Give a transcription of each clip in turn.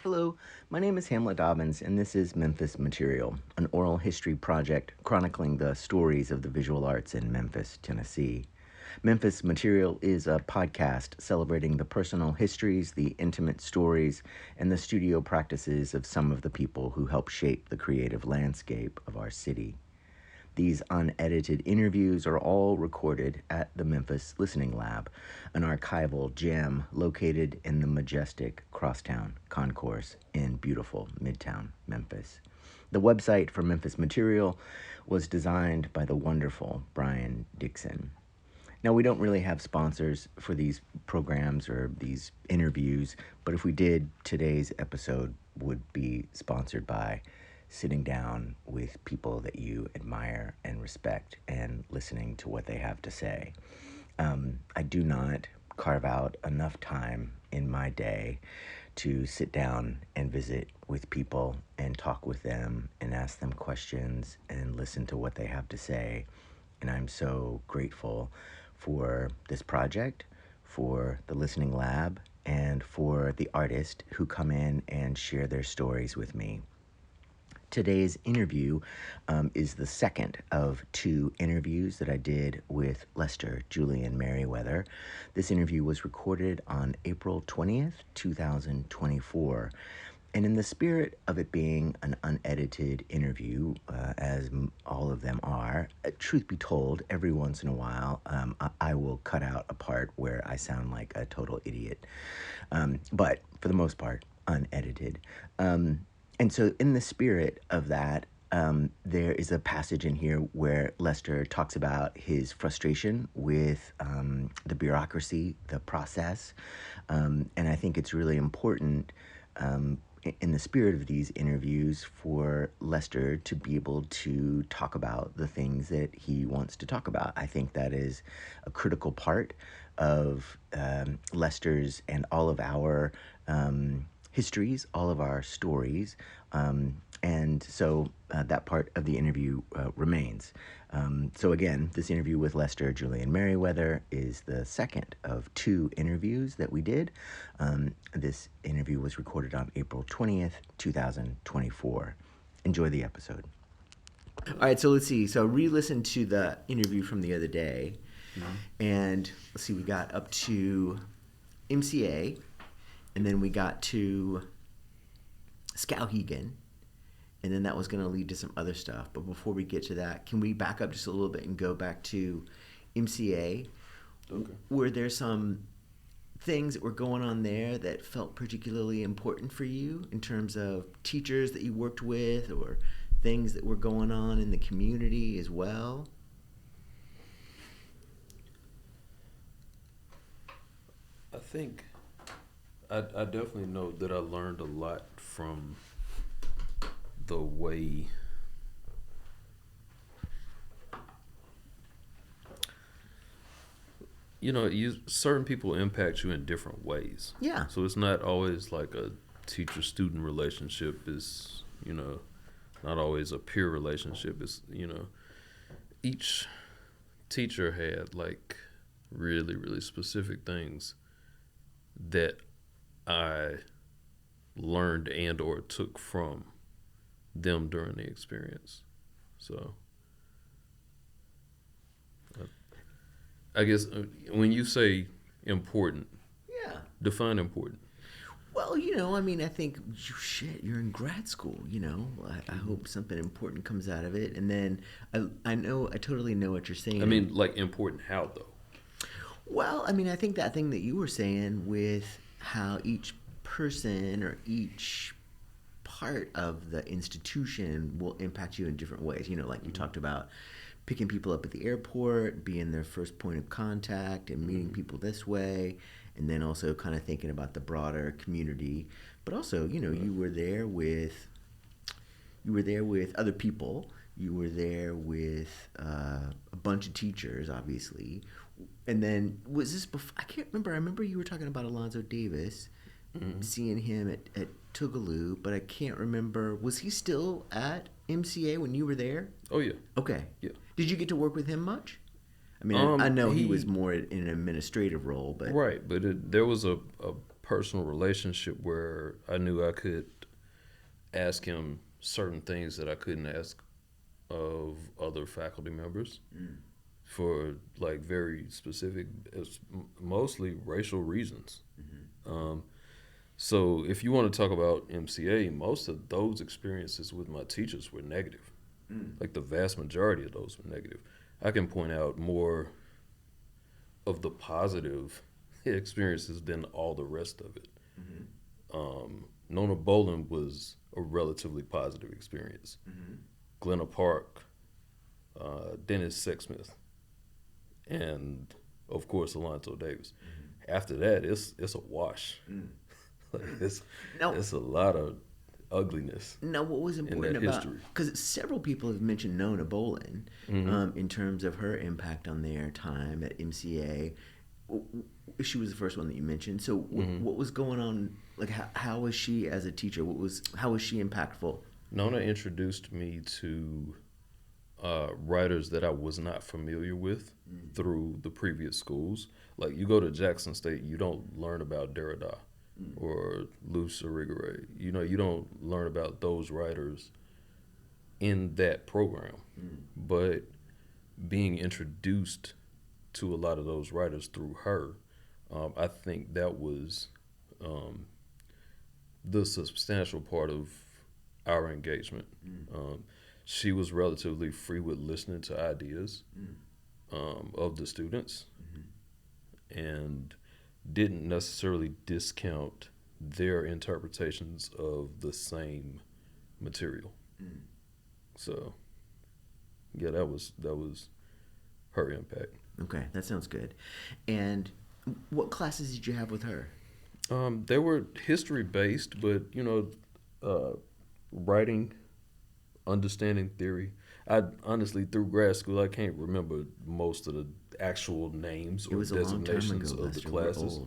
Hello, my name is Hamlet Dobbins, and this is Memphis Material, an oral history project chronicling the stories of the visual arts in Memphis, Tennessee. Memphis Material is a podcast celebrating the personal histories, the intimate stories, and the studio practices of some of the people who help shape the creative landscape of our city. These unedited interviews are all recorded at the Memphis Listening Lab, an archival gem located in the majestic Crosstown Concourse in beautiful Midtown Memphis. The website for Memphis Material was designed by the wonderful Brian Dixon. Now, we don't really have sponsors for these programs or these interviews, but if we did, today's episode would be sponsored by sitting down with people that you admire and respect and listening to what they have to say. I do not carve out enough time in my day to sit down and visit with people and talk with them and ask them questions and listen to what they have to say. And I'm so grateful for this project, for the Listening Lab, and for the artists who come in and share their stories with me. Today's interview is the second of two interviews that I did with Lester Julian Merriweather. This interview was recorded on April 20th, 2024. And in the spirit of it being an unedited interview, as all of them are, truth be told, every once in a while, I will cut out a part where I sound like a total idiot. But for the most part, unedited. And so in the spirit of that, there is a passage in here where Lester talks about his frustration with the bureaucracy, the process. And I think it's really important in the spirit of these interviews for Lester to be able to talk about the things that he wants to talk about. I think that is a critical part of Lester's and all of our histories, all of our stories, and so that part of the interview remains. So again, this interview with Lester Julian Merriweather is the second of two interviews that we did. This interview was recorded on April 20th, 2024. Enjoy the episode. All right, so let's see. So re-listened to the interview from the other day, and let's see, we got up to MCA, and then we got to Skowhegan, and then that was going to lead to some other stuff. But before we get to that, can we back up just a little bit and go back to MCA? Okay. Were there some things that were going on there that felt particularly important for you in terms of teachers that you worked with or things that were going on in the community as well? I think I definitely know that I learned a lot from the way certain people impact you in different ways. Yeah. So it's not always like a teacher-student relationship is, not always a peer relationship. It's, each teacher had like really, really specific things that I learned and or took from them during the experience. So I guess when you say important, yeah, define important. Well, I think, you're in grad school, I hope something important comes out of it. And then I totally know what you're saying. I mean, like important how, though? Well, I think that thing that you were saying with how each person or each part of the institution will impact you in different ways. Like you talked about picking people up at the airport, being their first point of contact and meeting people this way, and then also kind of thinking about the broader community. But also, you were there with other people. You were there with a bunch of teachers, obviously. And then, was this before? I can't remember. I remember you were talking about Alonzo Davis, seeing him at Tougaloo, but I can't remember. Was he still at MCA when you were there? Oh, yeah. Okay. Yeah. Did you get to work with him much? I mean, I know he was more in an administrative role, but... Right, but there was a personal relationship where I knew I could ask him certain things that I couldn't ask of other faculty members for like very specific, mostly racial reasons. So if you want to talk about MCA, most of those experiences with my teachers were negative. Like the vast majority of those were negative. I can point out more of the positive experiences than all the rest of it. Nona Bolin was a relatively positive experience. Glenna Park, Dennis Sexsmith, and of course Alonzo Davis. After that, it's a wash. Like it's a lot of ugliness. Now, what was important about, because several people have mentioned Nona Bolin in terms of her impact on their time at MCA. She was the first one that you mentioned. So what was going on? Like, how was she as a teacher? How was she impactful? Nona introduced me to writers that I was not familiar with through the previous schools. Like, you go to Jackson State, you don't learn about Derrida or Luce Irigaray. You know, you don't learn about those writers in that program. But being introduced to a lot of those writers through her, I think that was the substantial part of our engagement. She was relatively free with listening to ideas of the students and didn't necessarily discount their interpretations of the same material. So, yeah, that was her impact. Okay, that sounds good. And what classes did you have with her? They were history based, but writing, understanding theory. I honestly, through grad school, I can't remember most of the actual names or designations of the classes.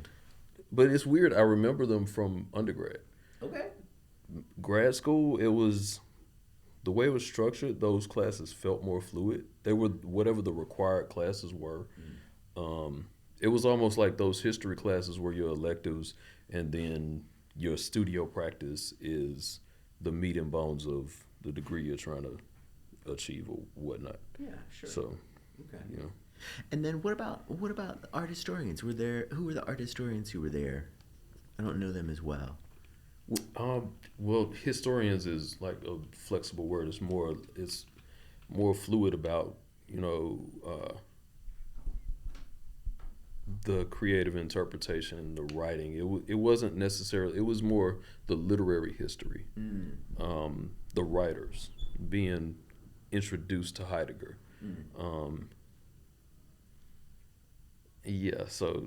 But it's weird. I remember them from undergrad. Okay. Grad school, it was the way it was structured. Those classes felt more fluid. They were whatever the required classes were. It was almost like those history classes were your electives, and then your studio practice is the meat and bones of the degree you're trying to achieve or whatnot. Yeah, sure. So, okay. You know. And then what about art historians? Who were the art historians who were there? I don't know them as well. Well, historians is like a flexible word. It's more fluid about, the creative interpretation, the writing. It wasn't necessarily. It was more the literary history, the writers being introduced to Heidegger. Yeah, so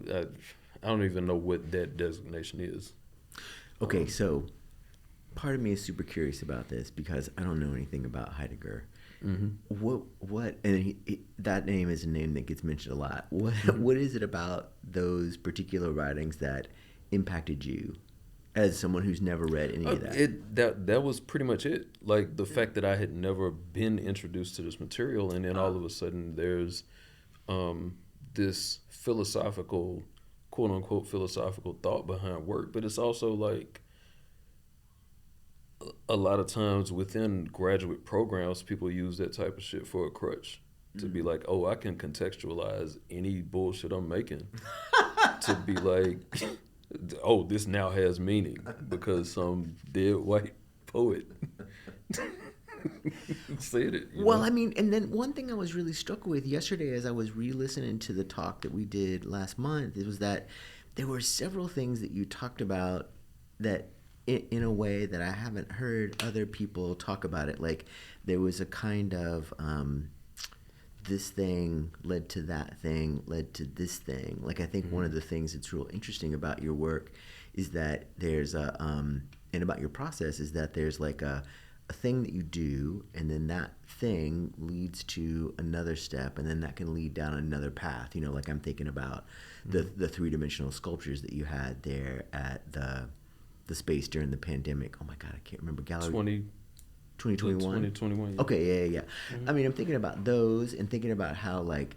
I don't even know what that designation is. Okay, so part of me is super curious about this because I don't know anything about Heidegger. What and that name is a name that gets mentioned a lot. What is it about those particular writings that impacted you as someone who's never read any of that? That was pretty much it. Like the fact that I had never been introduced to this material, and then all of a sudden there's this philosophical, quote unquote philosophical thought behind work, but it's also like a lot of times within graduate programs, people use that type of shit for a crutch to be like, oh, I can contextualize any bullshit I'm making to be like, oh, this now has meaning because some dead white poet said it. Well, I mean, and then one thing I was really struck with yesterday as I was re-listening to the talk that we did last month, it was that there were several things that you talked about that in a way that I haven't heard other people talk about it. Like there was a kind of this thing led to that thing, led to this thing. Like I think one of the things that's real interesting about your work is that there's a, and about your process is that there's like a thing that you do, and then that thing leads to another step, and then that can lead down another path. You know, like I'm thinking about the three-dimensional sculptures that you had there at the space during the pandemic. Oh my God, I can't remember. Gallery 2021? 2021. Okay, yeah. I mean, I'm thinking about those and thinking about how like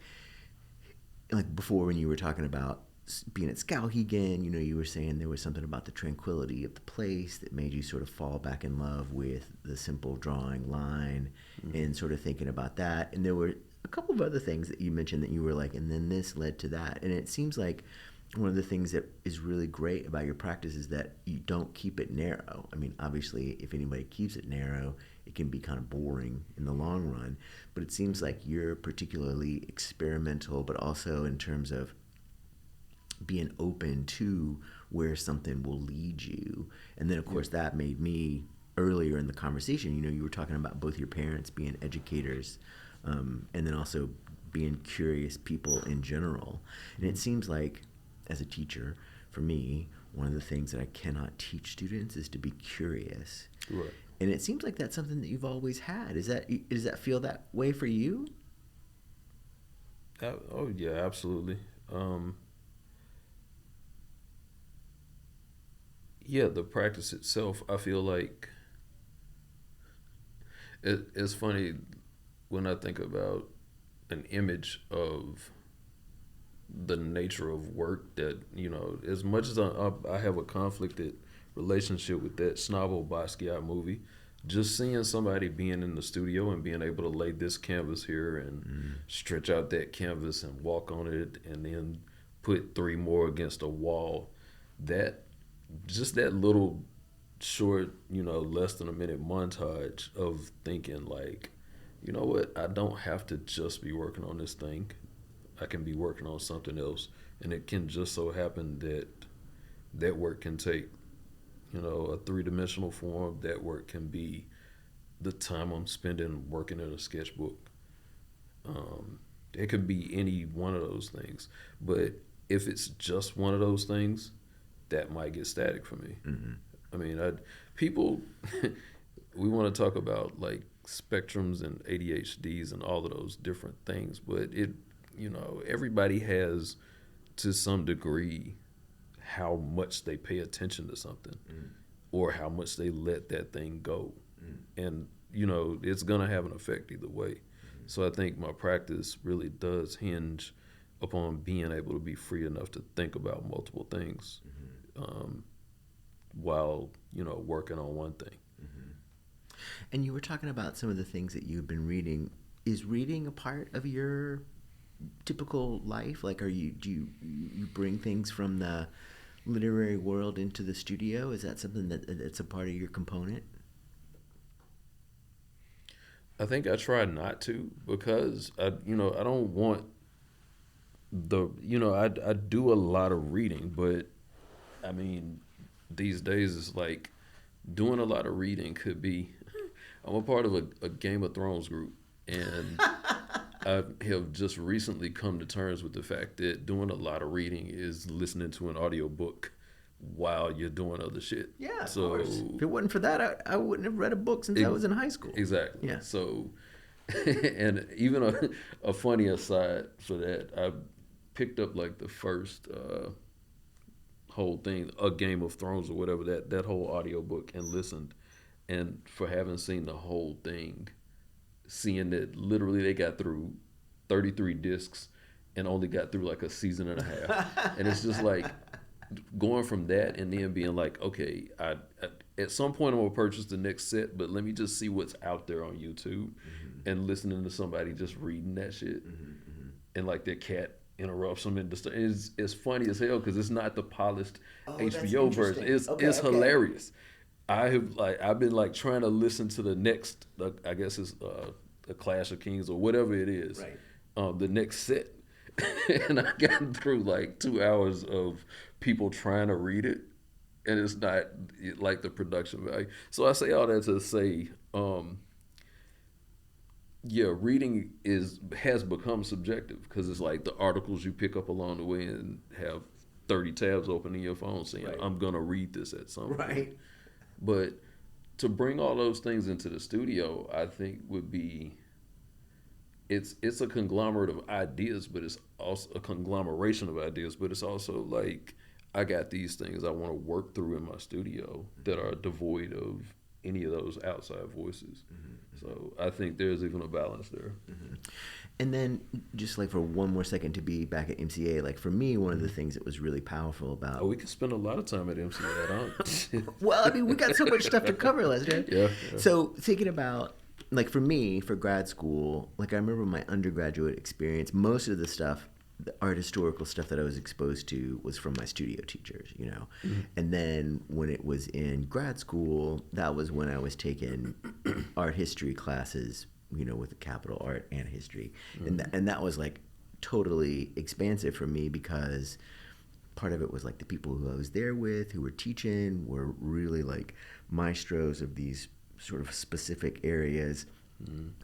before when you were talking about being at Skowhegan, you were saying there was something about the tranquility of the place that made you sort of fall back in love with the simple drawing line and sort of thinking about that. And there were a couple of other things that you mentioned that you were like, and then this led to that. And it seems like one of the things that is really great about your practice is that you don't keep it narrow. I mean, obviously, if anybody keeps it narrow, it can be kind of boring in the long run. But it seems like you're particularly experimental, but also in terms of being open to where something will lead you. And then, of course, that made me, earlier in the conversation, you were talking about both your parents being educators, and then also being curious people in general. And it seems like, as a teacher, for me, one of the things that I cannot teach students is to be curious. Right. And it seems like that's something that you've always had. Does that feel that way for you? Oh yeah, absolutely. Yeah, the practice itself, I feel like it's funny when I think about an image of the nature of work that, as much as I have a conflicted relationship with that Snobble Basquiat movie, just seeing somebody being in the studio and being able to lay this canvas here and stretch out that canvas and walk on it and then put three more against a wall, that little short, less than a minute montage of thinking like, you know what, I don't have to just be working on this thing. I can be working on something else. And it can just so happen that that work can take, a three-dimensional form. That work can be the time I'm spending working in a sketchbook. It could be any one of those things. But if it's just one of those things, that might get static for me. Mm-hmm. I mean, people, we want to talk about like spectrums and ADHDs and all of those different things, but everybody has, to some degree, how much they pay attention to something or how much they let that thing go. And, it's going to have an effect either way. So I think my practice really does hinge upon being able to be free enough to think about multiple things while, working on one thing. And you were talking about some of the things that you've been reading. Is reading a part of your typical life? Like, do you bring things from the literary world into the studio? Is that something that's a part of your component? I think I try not to, because I don't want I do a lot of reading, but I mean, these days it's like doing a lot of reading could be, I'm a part of a Game of Thrones group, and I have just recently come to terms with the fact that doing a lot of reading is listening to an audiobook while you're doing other shit. Yeah, of course. If it wasn't for that, I wouldn't have read a book since I was in high school. Exactly. Yeah. So, and even a funny aside for that, I picked up like the first whole thing, A Game of Thrones or whatever, that whole audiobook, and listened. And for having seen the whole thing, seeing that literally they got through 33 discs and only got through like a season and a half. And it's just like going from that and then being like, okay, I at some point I'm gonna purchase the next set, but let me just see what's out there on YouTube, and listening to somebody just reading that shit, and like their cat interrupts them and it's funny as hell because it's not the polished HBO version. It's hilarious. I've been like trying to listen to the next, I guess it's a Clash of Kings or whatever it is, right. The next set, and I got through like 2 hours of people trying to read it, and it's not like the production value. So I say all that to say, reading has become subjective, because it's like the articles you pick up along the way and have 30 tabs open in your phone saying, right, I'm gonna read this at some point. Right. But to bring all those things into the studio, I think would be, it's a conglomerate of ideas, but it's also a conglomeration of ideas, but it's also like, I got these things I want to work through in my studio that are devoid of any of those outside voices. So I think there's even a balance there. And then just like for one more second to be back at MCA, like for me, one of the things that was really powerful about... Oh, we could spend a lot of time at MCA. Well, I mean, we got so much stuff to cover, Lester. Yeah. So thinking about, like for me, for grad school, like I remember my undergraduate experience, most of the stuff, the art historical stuff that I was exposed to was from my studio teachers, you know. And then when it was in grad school, that was when I was taking art history classes, you know, with a capital art and history. And that was like totally expansive for me because part of it was like the people who I was there with, who were teaching, were really like maestros of these sort of specific areas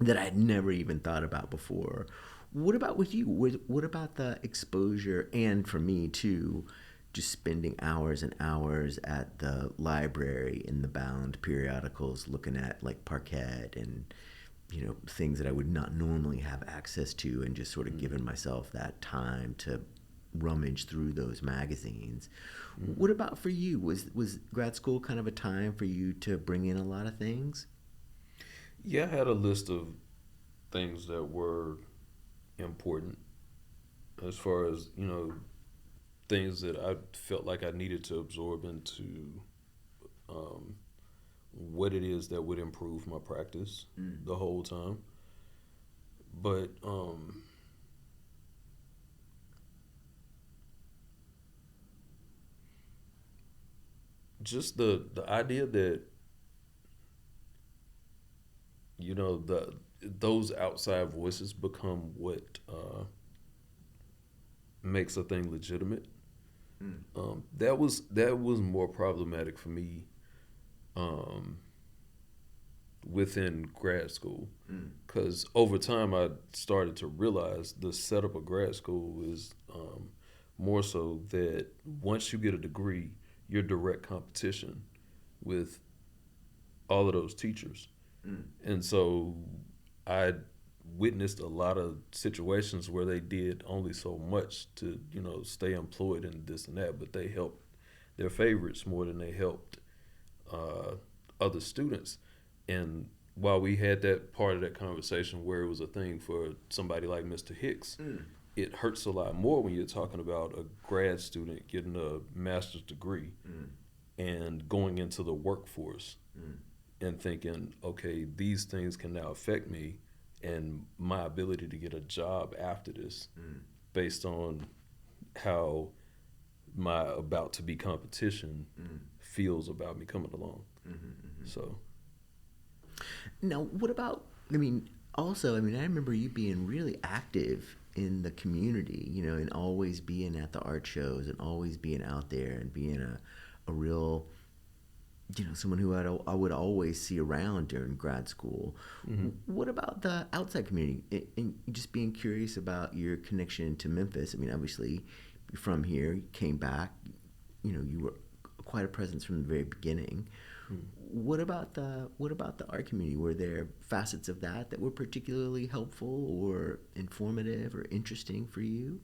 that I had never even thought about before. What about with you? What about the exposure, and for me too, just spending hours and hours at the library in the bound periodicals looking at like Parquet and, you know, things that I would not normally have access to, and just sort of giving myself that time to rummage through those magazines. What about for you? Was grad school kind of a time for you to bring in a lot of things? Yeah, I had a list of things that were important as far as, you know, things that I felt like I needed to absorb into what it is that would improve my practice the whole time. But just the idea that, you know, those outside voices become what makes a thing legitimate. That was more problematic for me within grad school, because over time I started to realize the setup of grad school is more so that once you get a degree, you're direct competition with all of those teachers. And so I witnessed a lot of situations where they did only so much to, you know, stay employed and this and that, but they helped their favorites more than they helped other students. And while we had that part of that conversation where it was a thing for somebody like Mr. Hicks, it hurts a lot more when you're talking about a grad student getting a master's degree and going into the workforce and thinking, okay, these things can now affect me and my ability to get a job after this based on how my about to be competition feels about me coming along. So now, what about, I mean, also, I mean, I remember you being really active in the community, you know, and always being at the art shows and always being out there and being a real, you know, someone who I would always see around during grad school. What about the outside community? And just being curious about your connection to Memphis. I mean, obviously, you're from here, you came back, you know, you were quite a presence from the very beginning. What about the art community? Were there facets of that were particularly helpful or informative or interesting for you?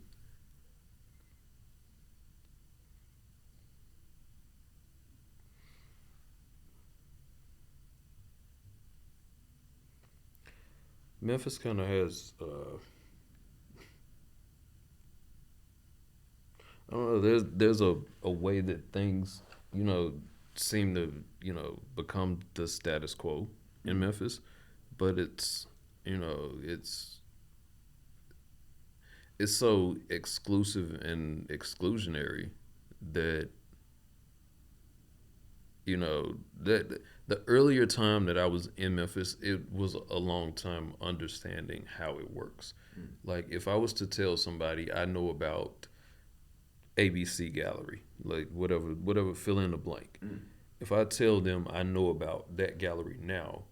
Memphis kind of has, I don't know, there's a way that things, you know, seem to, you know, become the status quo in Memphis, but it's, you know, it's so exclusive and exclusionary that, you know, that the earlier time that I was in Memphis, it was a long time understanding how it works. Like if I was to tell somebody I know about ABC Gallery, like whatever, fill in the blank. If I tell them I know about that gallery now,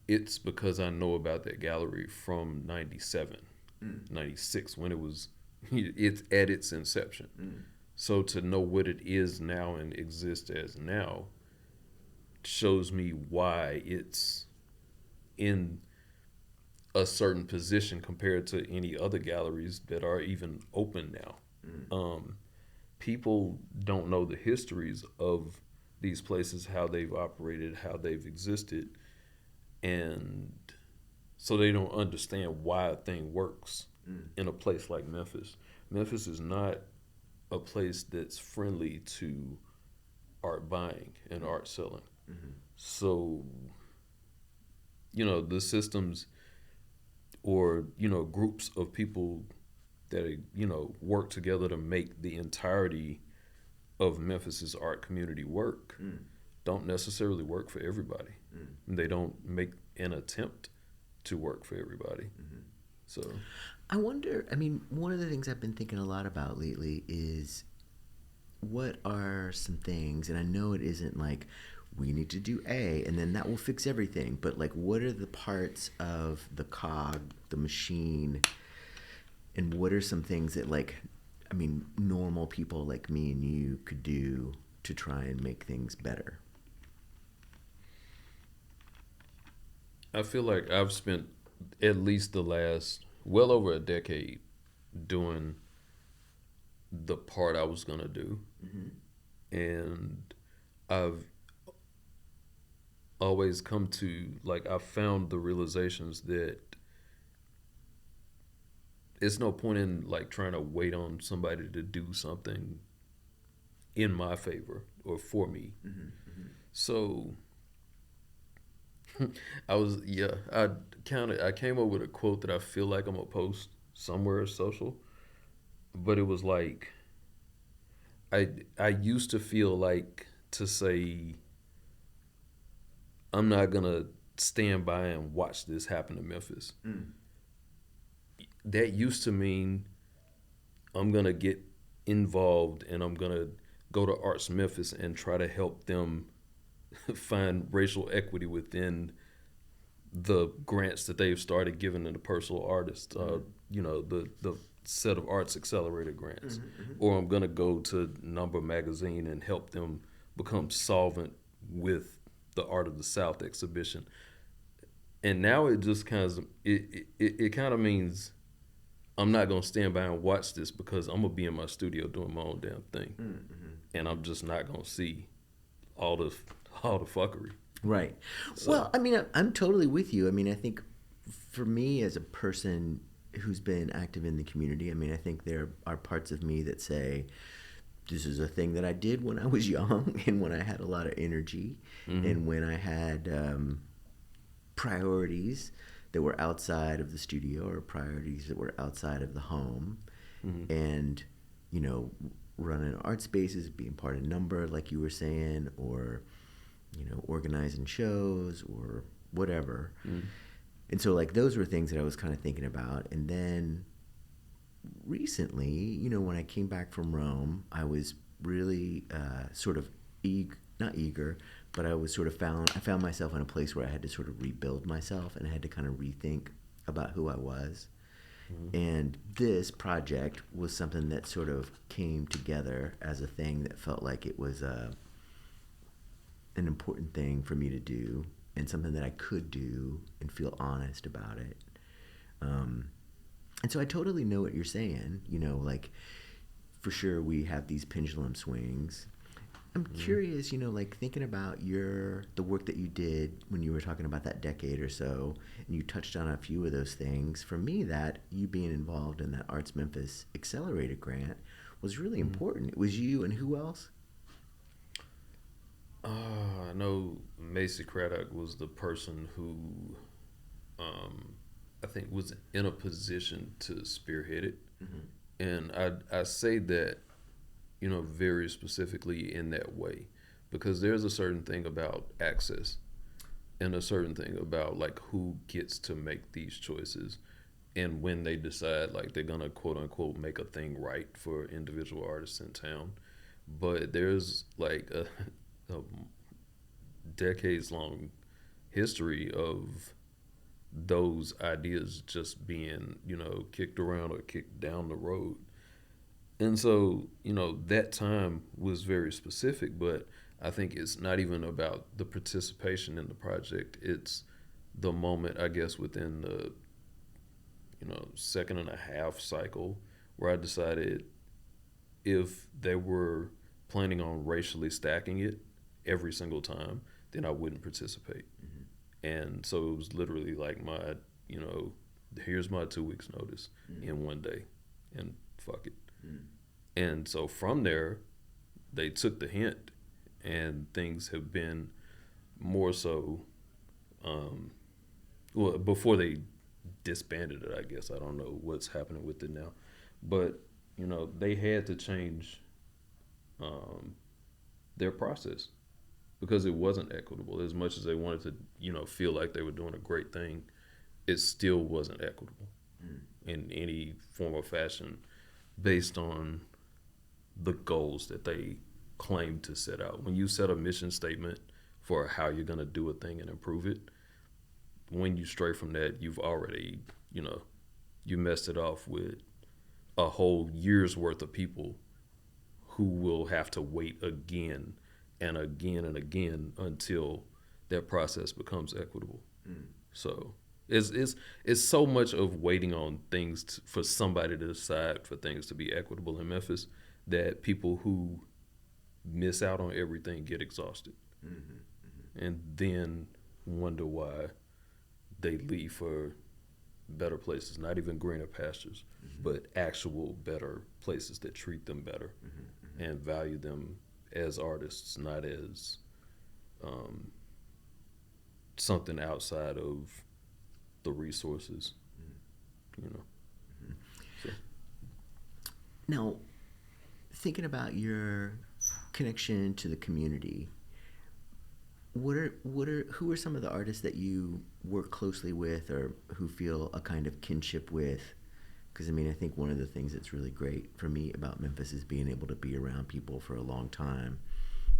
it's because I know about that gallery from 97, 96, when it's at its inception. So to know what it is now and exists as now shows me why it's in a certain position compared to any other galleries that are even open now. People don't know the histories of these places, how they've operated, how they've existed, and so they don't understand why a thing works in a place like Memphis. Memphis is not a place that's friendly to art buying and art selling. So, the systems or, groups of people that, work together to make the entirety of Memphis's art community work don't necessarily work for everybody. They don't make an attempt to work for everybody. So I wonder, I mean, one of the things I've been thinking a lot about lately is what are some things, and I know it isn't like we need to do A and then that will fix everything, but like what are the parts of the cog, the machine, and what are some things that like, I mean, normal people like me and you could do to try and make things better? I feel like I've spent at least the last well over a decade doing the part I was going to do. And I've always come to, like, I've found the realizations that it's no point in, like, trying to wait on somebody to do something in my favor or for me. So I came up with a quote that I feel like I'm gonna post somewhere social, but it was like, I used to feel like to say, I'm not gonna stand by and watch this happen to Memphis. That used to mean I'm gonna get involved and I'm gonna go to Arts Memphis and try to help them find racial equity within the grants that they've started giving to the personal artists, the set of Arts Accelerator grants. Or I'm gonna go to Number Magazine and help them become solvent with the Art of the South exhibition. And now it just kind of it kind of means I'm not gonna stand by and watch this because I'm gonna be in my studio doing my own damn thing, and I'm just not gonna see all the fuckery. Right. So, Well, I mean, I'm totally with you. I mean, I think for me as a person who's been active in the community, I mean, I think there are parts of me that say, this is a thing that I did when I was young and when I had a lot of energy and when I had priorities that were outside of the studio or priorities that were outside of the home. And, running art spaces, being part of Number, like you were saying, or organizing shows or whatever. And so like those were things that I was kind of thinking about. And then recently, when I came back from Rome, I was really sort of not eager, but I was sort of I found myself in a place where I had to sort of rebuild myself and I had to kind of rethink about who I was. And this project was something that sort of came together as a thing that felt like it was an important thing for me to do and something that I could do and feel honest about it. And so I totally know what you're saying, like for sure we have these pendulum swings. I'm curious, like thinking about the work that you did when you were talking about that decade or so, and you touched on a few of those things. For me, that you being involved in that Arts Memphis Accelerator grant was really important. It was you and who else? I know Macy Craddock was the person who I think was in a position to spearhead it. And I say that, very specifically in that way, because there's a certain thing about access and a certain thing about like who gets to make these choices and when they decide like they're gonna quote unquote make a thing right for individual artists in town. But there's like a decades long history of those ideas just being, kicked around or kicked down the road. And so, that time was very specific, but I think it's not even about the participation in the project. It's the moment, I guess, within the, second and a half cycle where I decided if they were planning on racially stacking it every single time, then I wouldn't participate. And so it was literally like here's my 2 weeks notice in one day, and fuck it. And so from there, they took the hint, and things have been more so. Well, before they disbanded it, I guess I don't know what's happening with it now, but they had to change their process because it wasn't equitable. As much as they wanted to, feel like they were doing a great thing, it still wasn't equitable in any form or fashion based on the goals that they claimed to set out. When you set a mission statement for how you're going to do a thing and improve it, when you stray from that, you've already, you messed it off with a whole year's worth of people who will have to wait again and again and again until that process becomes equitable. So it's so much of waiting on things for somebody to decide for things to be equitable in Memphis that people who miss out on everything get exhausted, and then wonder why they leave for better places, not even greener pastures, but actual better places that treat them better and value them as artists, not as something outside of the resources, So. Now, thinking about your connection to the community, who are some of the artists that you work closely with or who feel a kind of kinship with? Because I think one of the things that's really great for me about Memphis is being able to be around people for a long time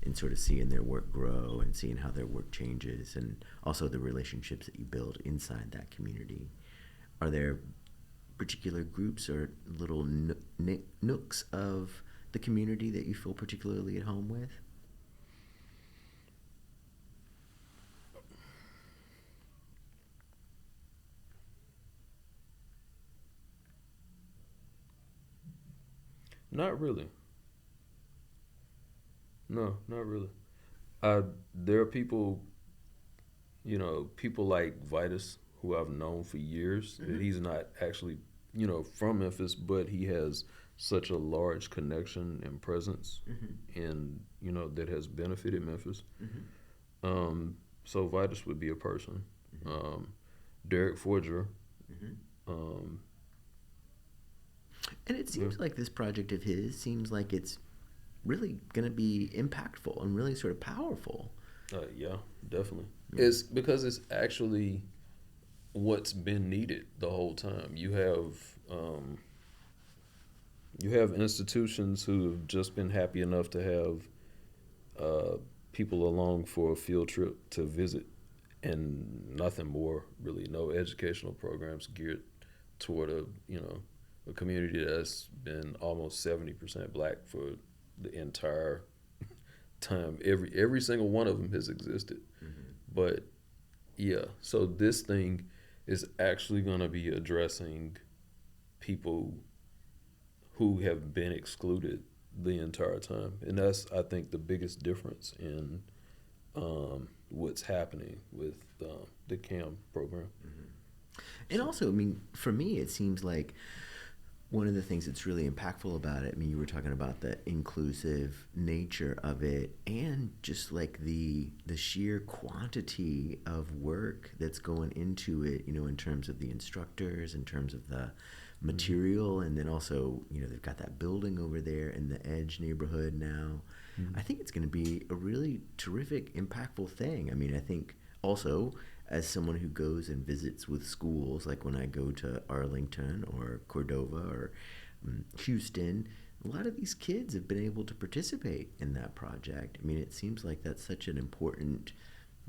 and sort of seeing their work grow and seeing how their work changes, and also the relationships that you build inside that community. Are there particular groups or little nooks of the community that you feel particularly at home with? Not really. No, not really. There are people, people like Vitus, who I've known for years. He's not actually, from Memphis, but he has such a large connection and presence, and that has benefited Memphis. So Vitus would be a person. Derek Forger. And it seems like this project of his seems like it's really going to be impactful and really sort of powerful. Yeah, definitely. It's because it's actually what's been needed the whole time. You have institutions who have just been happy enough to have people along for a field trip to visit, and nothing more really. No educational programs geared toward a community that's been almost 70% black for the entire time. Every single one of them has existed. But yeah, so this thing is actually going to be addressing people who have been excluded the entire time, and that's, I think, the biggest difference in what's happening with the CAM program. And also, for me, it seems like one of the things that's really impactful about it, you were talking about the inclusive nature of it, and just like the sheer quantity of work that's going into it, in terms of the instructors, in terms of the material, and then also, they've got that building over there in the Edge neighborhood now. I think it's going to be a really terrific, impactful thing. I think also, as someone who goes and visits with schools, like when I go to Arlington or Cordova or Houston, a lot of these kids have been able to participate in that project. It seems like that's such an important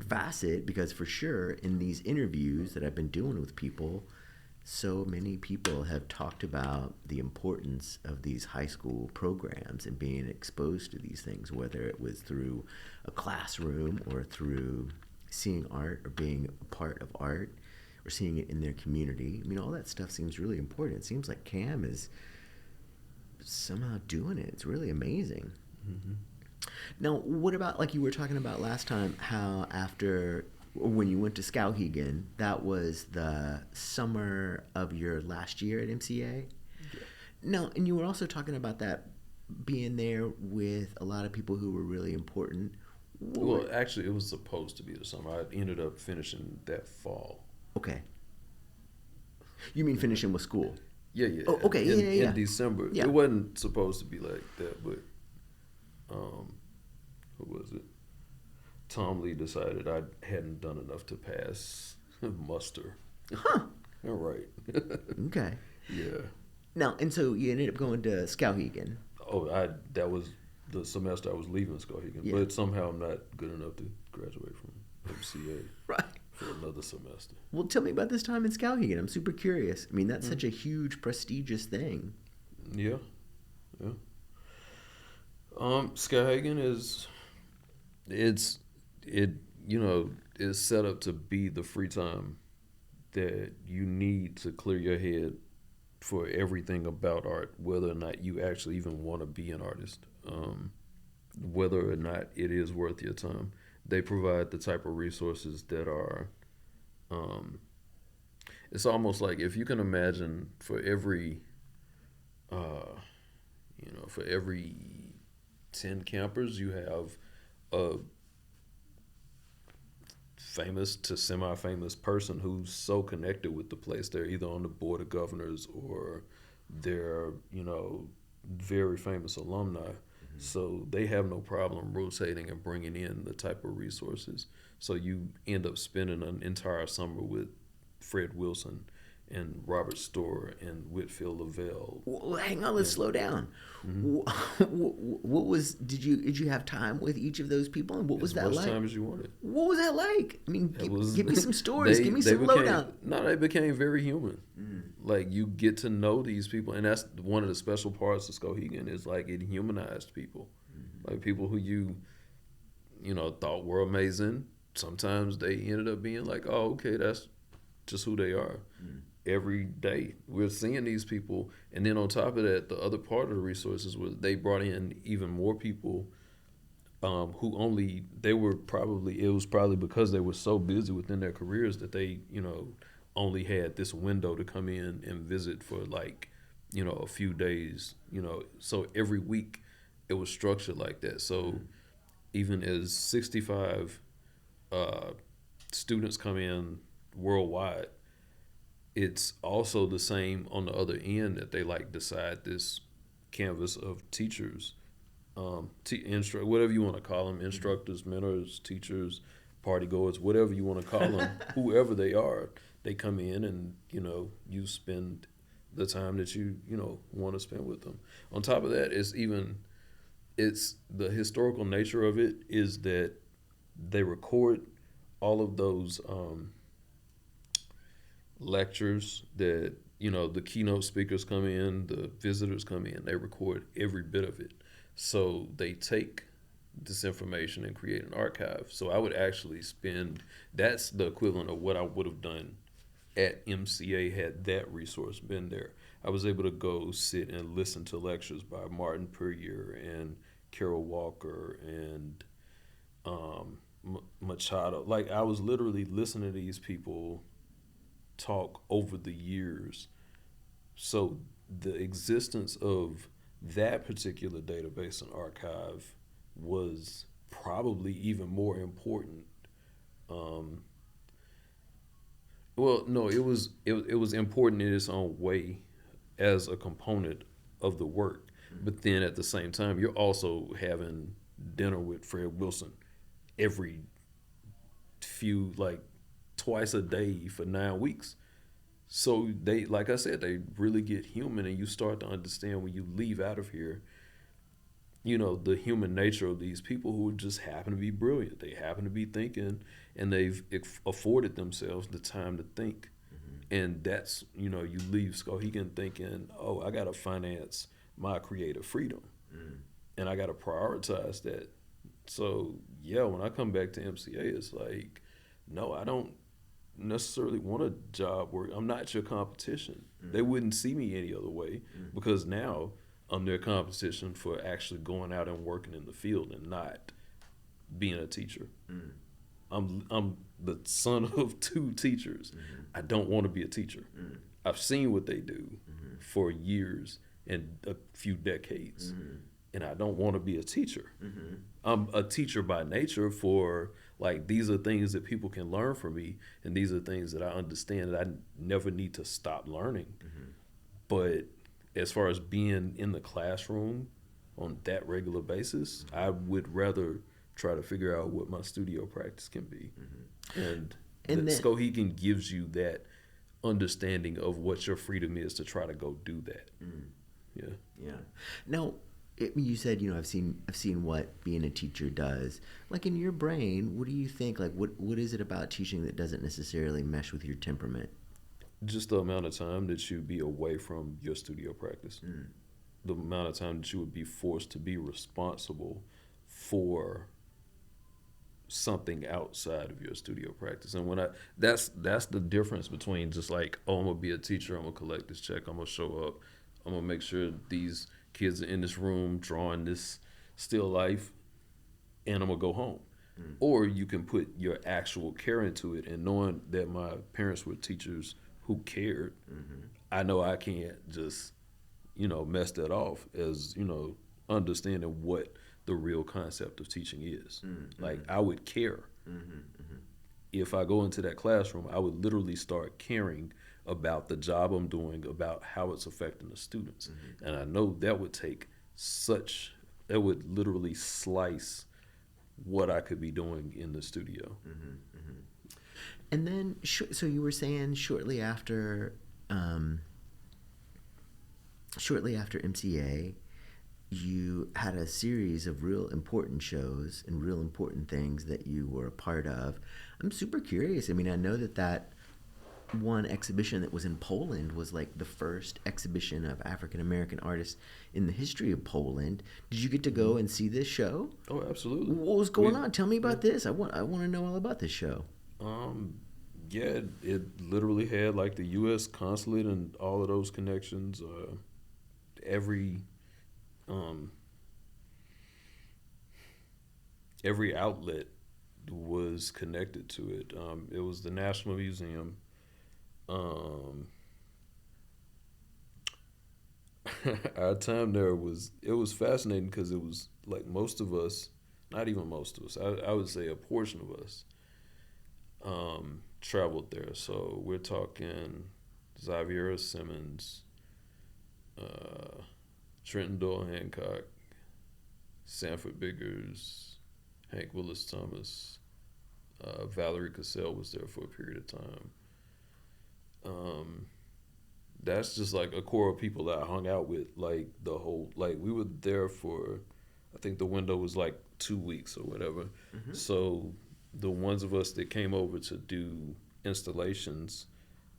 facet, because for sure in these interviews that I've been doing with people, so many people have talked about the importance of these high school programs and being exposed to these things, whether it was through a classroom or through seeing art or being a part of art or seeing it in their community. All that stuff seems really important. It seems like CAM is somehow doing it. It's really amazing. Now, what about like you were talking about last time? How after when you went to Skowhegan, that was the summer of your last year at MCA. Yeah. No, and you were also talking about that being there with a lot of people who were really important. Well, actually, it was supposed to be the summer. I ended up finishing that fall. Okay. You mean finishing with school? Yeah, yeah. Oh, okay. Yeah. In December, Yeah. it wasn't supposed to be like that, but who was it? Tom Lee decided I hadn't done enough to pass muster. Huh. All right. Okay. Yeah. Now, and so you ended up going to Skowhegan. Oh, that was the semester I was leaving Skowhegan, Yeah. but somehow I'm not good enough to graduate from MCA Right. for another semester. Well, tell me about this time in Skowhegan. I'm super curious. I mean, that's such a huge, prestigious thing. Yeah, yeah. Skowhegan is set up to be the free time that you need to clear your head for everything about art, whether or not you actually even want to be an artist, whether or not it is worth your time. They provide the type of resources that are, it's almost like if you can imagine for every, for every 10 campers, you have a famous to semi-famous person who's so connected with the place. They're either on the board of governors or they're, very famous alumni. Mm-hmm. So they have no problem rotating and bringing in the type of resources. So you end up spending an entire summer with Fred Wilson and Robert Storr and Whitfield Lavelle. Well, hang on, let's slow down. Mm-hmm. What was did you have time with each of those people, and what was that like? As much time as you wanted. What was that like? I mean, give me some stories. Give me some lowdown. No, they became very human. Mm. Like you get to know these people, and that's one of the special parts of Skowhegan is like it humanized people, like people who you thought were amazing. Sometimes they ended up being like, oh, okay, that's just who they are. Mm. Every day we're seeing these people, and then on top of that, the other part of the resources was they brought in even more people it was probably because they were so busy within their careers that they only had this window to come in and visit for like a few days, so every week it was structured like that. So even as 65 students come in worldwide, it's also the same on the other end that they like decide this canvas of teachers, whatever you want to call them, instructors, mentors, teachers, party goers, whatever you want to call them, whoever they are, they come in and you spend the time that you want to spend with them. On top of that, it's the historical nature of it is that they record all of those lectures that the keynote speakers come in, the visitors come in, they record every bit of it. So they take this information and create an archive. So I would actually that's the equivalent of what I would have done at MCA had that resource been there. I was able to go sit and listen to lectures by Martin Puryear and Carol Walker and Machado. Like I was literally listening to these people talk over the years. So the existence of that particular database and archive was probably even more important. It was important in its own way as a component of the work. But then at the same time, you're also having dinner with Fred Wilson every twice a day for 9 weeks. So they, like I said, they really get human, and you start to understand when you leave out of here, the human nature of these people who just happen to be brilliant. They happen to be thinking, and they've afforded themselves the time to think. Mm-hmm. And that's, you leave Skowhegan thinking, oh, I got to finance my creative freedom. Mm-hmm. And I got to prioritize that. So, yeah, when I come back to MCA, it's like, no, I don't necessarily want a job where I'm not your competition. Mm-hmm. They wouldn't see me any other way because now their competition for actually going out and working in the field and not being a teacher. I'm the son of two teachers. I don't want to be a teacher. I've seen what they do for years and a few decades, and I don't want to be a teacher. I'm a teacher by nature for, like, these are things that people can learn from me, and these are things that I understand that I never need to stop learning. But as far as being in the classroom on that regular basis, I would rather try to figure out what my studio practice can be. And Skowhegan gives you that understanding of what your freedom is to try to go do that. Yeah. Now, you said, I've seen what being a teacher does. Like, in your brain, what do you think? Like, what is it about teaching that doesn't necessarily mesh with your temperament? Just the amount of time that you'd be away from your studio practice. The amount of time that you would be forced to be responsible for something outside of your studio practice. And that's the difference between just like, oh, I'm gonna be a teacher, I'm gonna collect this check, I'm gonna show up, I'm gonna make sure these kids are in this room drawing this still life, and I'm gonna go home. Or you can put your actual care into it, and knowing that my parents were teachers who cared, I know I can't just, mess that off as, understanding what the real concept of teaching is. Like, I would care. If I go into that classroom, I would literally start caring about the job I'm doing, about how it's affecting the students. And I know that would that would literally slice what I could be doing in the studio. And then, so you were saying shortly after MCA, you had a series of real important shows and real important things that you were a part of. I'm super curious. I mean, I know that one exhibition that was in Poland was like the first exhibition of African American artists in the history of Poland. Did you get to go and see this show? Oh, absolutely. What was going on? Tell me about this. I want to know all about this show. Yeah, it literally had like the U.S. consulate and all of those connections. Every outlet was connected to it. It was the National Museum. Our time there was fascinating because it was like most of us, not even most of us, I would say a portion of us traveled there. So we're talking Xavier Simmons, Trenton Doyle Hancock, Sanford Biggers, Hank Willis Thomas, Valerie Cassell was there for a period of time. That's just like a core of people that I hung out with, like the whole, like we were there for, I think the window was like 2 weeks or whatever. So the ones of us that came over to do installations,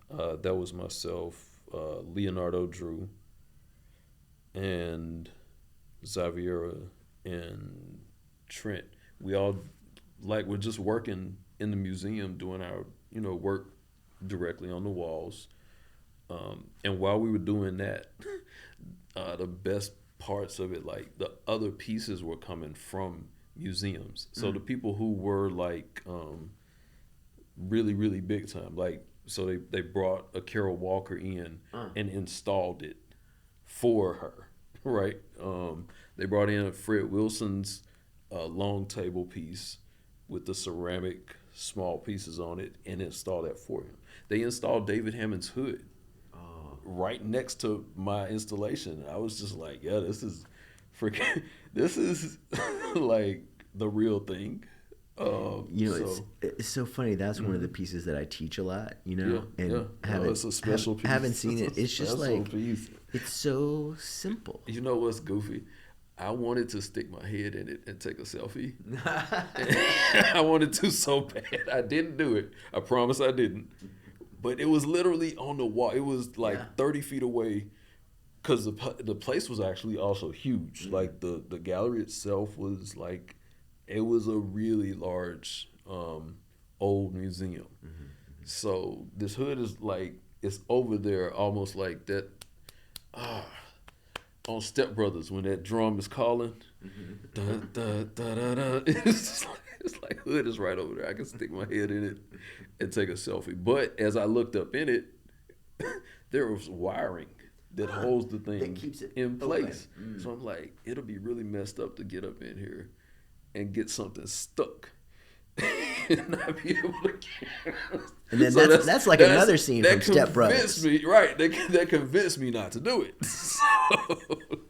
that was myself, Leonardo Drew, and Xaviera and Trent. We all we're just working in the museum doing our work directly on the walls, and while we were doing that, the best parts of it, like the other pieces were coming from museums. So the people who were like really, really big time, like, so they brought a Carol Walker in and installed it for her, right? They brought in Fred Wilson's long table piece with the ceramic small pieces on it and installed that for him. They installed David Hammond's hood right next to my installation. I was just like, yeah, this is freaking, this is like the real thing. It's so funny. That's one of the pieces that I teach a lot, It's a special piece. Haven't seen it. It's just like, piece. It's so simple. You know what's goofy? I wanted to stick my head in it and take a selfie. I wanted to so bad. I didn't do it. I promise I didn't. But it was literally on the wall. It was like 30 feet away, because the place was actually also huge. Like the gallery itself was like, it was a really large old museum. So this hood is like, it's over there almost like that. on Step Brothers when that drum is calling. Da, da, da, da, da. It's like hood is right over there. I can stick my head in it and take a selfie. But as I looked up in it, there was wiring that holds the thing that keeps it in place. So I'm like, it'll be really messed up to get up in here and get something stuck and not be able to get. And then so that's like another scene from Step Brothers. Right, that convinced me not to do it. So,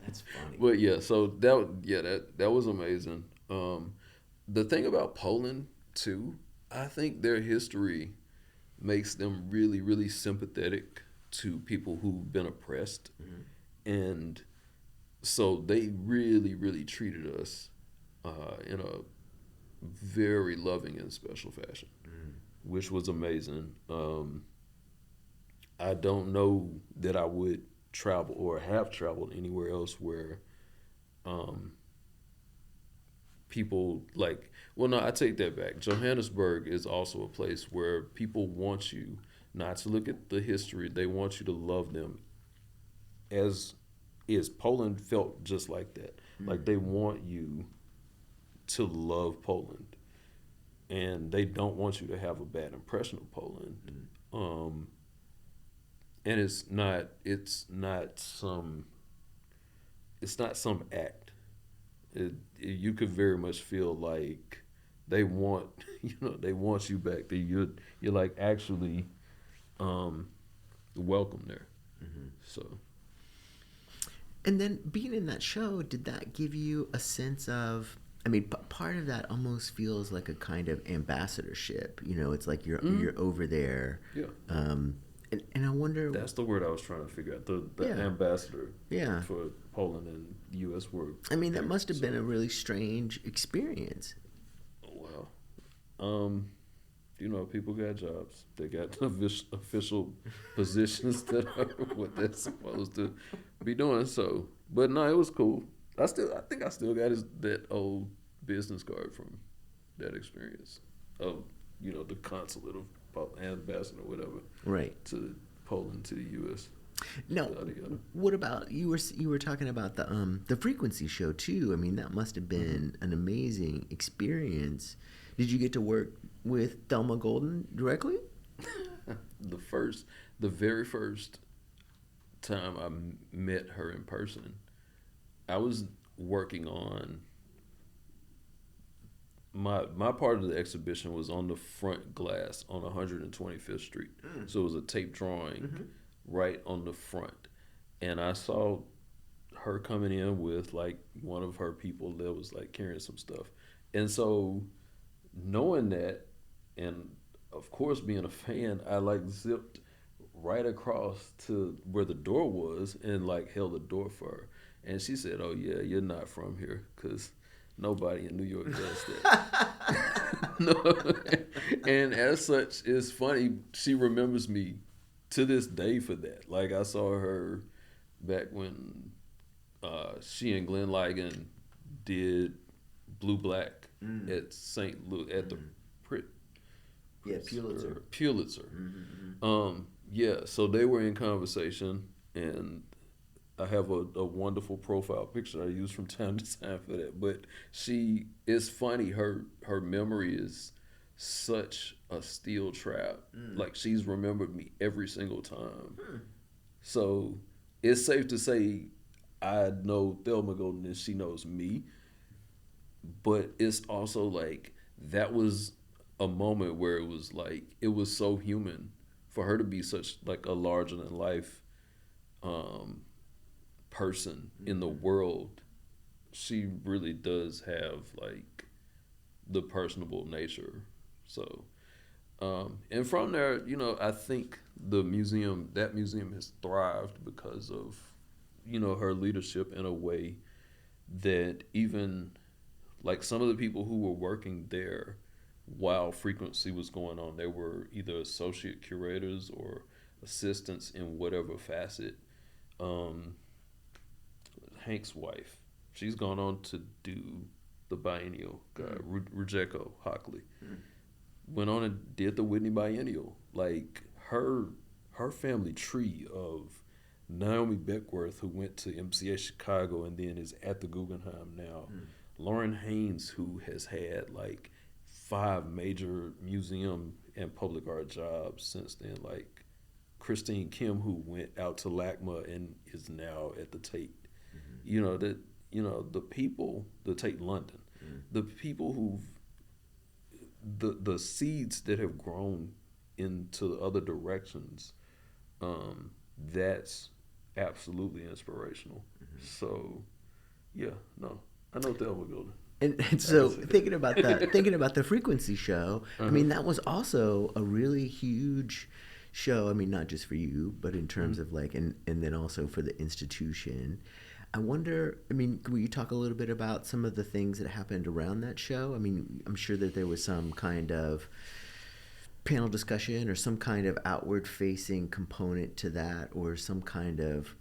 that's funny. But yeah, so that was amazing. The thing about Poland too, I think their history makes them really, really sympathetic to people who've been oppressed. And so they really, really treated us in a very loving and special fashion, which was amazing. I don't know that I would travel or have traveled anywhere else where people like, well, no, I take that back. Johannesburg is also a place where people want you not to look at the history. They want you to love them. As is, Poland felt just like that. Like they want you to love Poland, and they don't want you to have a bad impression of Poland. And it's not some act. You could very much feel like they want you back. You're like actually welcome there. So. And then being in that show, did that give you a sense of? I mean, part of that almost feels like a kind of ambassadorship. It's like you're over there. Yeah. And I wonder. That's the word I was trying to figure out. The ambassador. Yeah. For Poland and U.S. work. I mean, that must have been a really strange experience. Wow. People got jobs. They got official positions that are what they're supposed to be doing. So, but no, it was cool. I think I still got that old business card from that experience of the consulate of ambassador, whatever, right, to Poland, to the U.S. No, what about you were talking about the Frequency show too? I mean, that must have been an amazing experience. Did you get to work with Thelma Golden directly? The very first time I met her in person, I was working on my part of the exhibition was on the front glass on 125th Street. So it was a tape drawing right on the front. And I saw her coming in with like one of her people that was like carrying some stuff. And so knowing that, and of course being a fan, I like zipped right across to where the door was and like held the door for her. And she said, "Oh yeah, you're not from here, because nobody in New York does that." No. And as such, it's funny, she remembers me to this day for that. Like I saw her back when she and Glenn Ligon did Blue Black at St. Louis at the Pulitzer. Yeah, so they were in conversation, and I have a wonderful profile picture I use from time to time for that. But it's funny, her memory is such a steel trap. Like she's remembered me every single time. So it's safe to say I know Thelma Golden and she knows me. But it's also like that was a moment where it was like it was so human for her to be such like a larger than life person in the world. She really does have like the personable nature. So and from there, I think that museum has thrived because of her leadership in a way that even like some of the people who were working there while Frequency was going on, they were either associate curators or assistants in whatever facet. Hank's wife, she's gone on to do the biennial. Rujeko Hockley went on and did the Whitney Biennial. Like her family tree of Naomi Beckworth, who went to MCA Chicago and then is at the Guggenheim now. Lauren Haynes, who has had like 5 major museum and public art jobs since then. Like Christine Kim, who went out to LACMA and is now at the Tate. You know that. You know the people, the Tate London, the people who've the seeds that have grown into other directions. That's absolutely inspirational. So, yeah, no, I know Thelma Golden. And so thinking about the Frequency show, I mean, that was also a really huge show. I mean, not just for you, but in terms of like, and then also for the institution. I wonder, I mean, will you talk a little bit about some of the things that happened around that show? I mean, I'm sure that there was some kind of panel discussion or some kind of outward facing component to that, or some kind of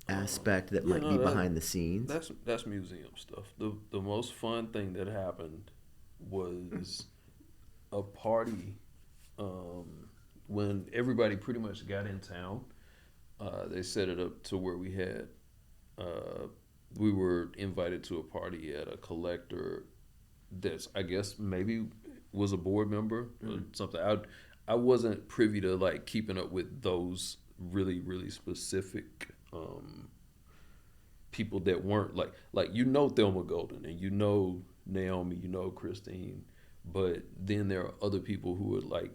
aspect that might be behind the scenes. That's museum stuff. The most fun thing that happened was a party when everybody pretty much got in town. They set it up to where we were invited to a party at a collector that's, I guess, maybe was a board member or something. I wasn't privy to like keeping up with those really, really specific people that weren't like Thelma Golden and Naomi, Christine, but then there are other people who are like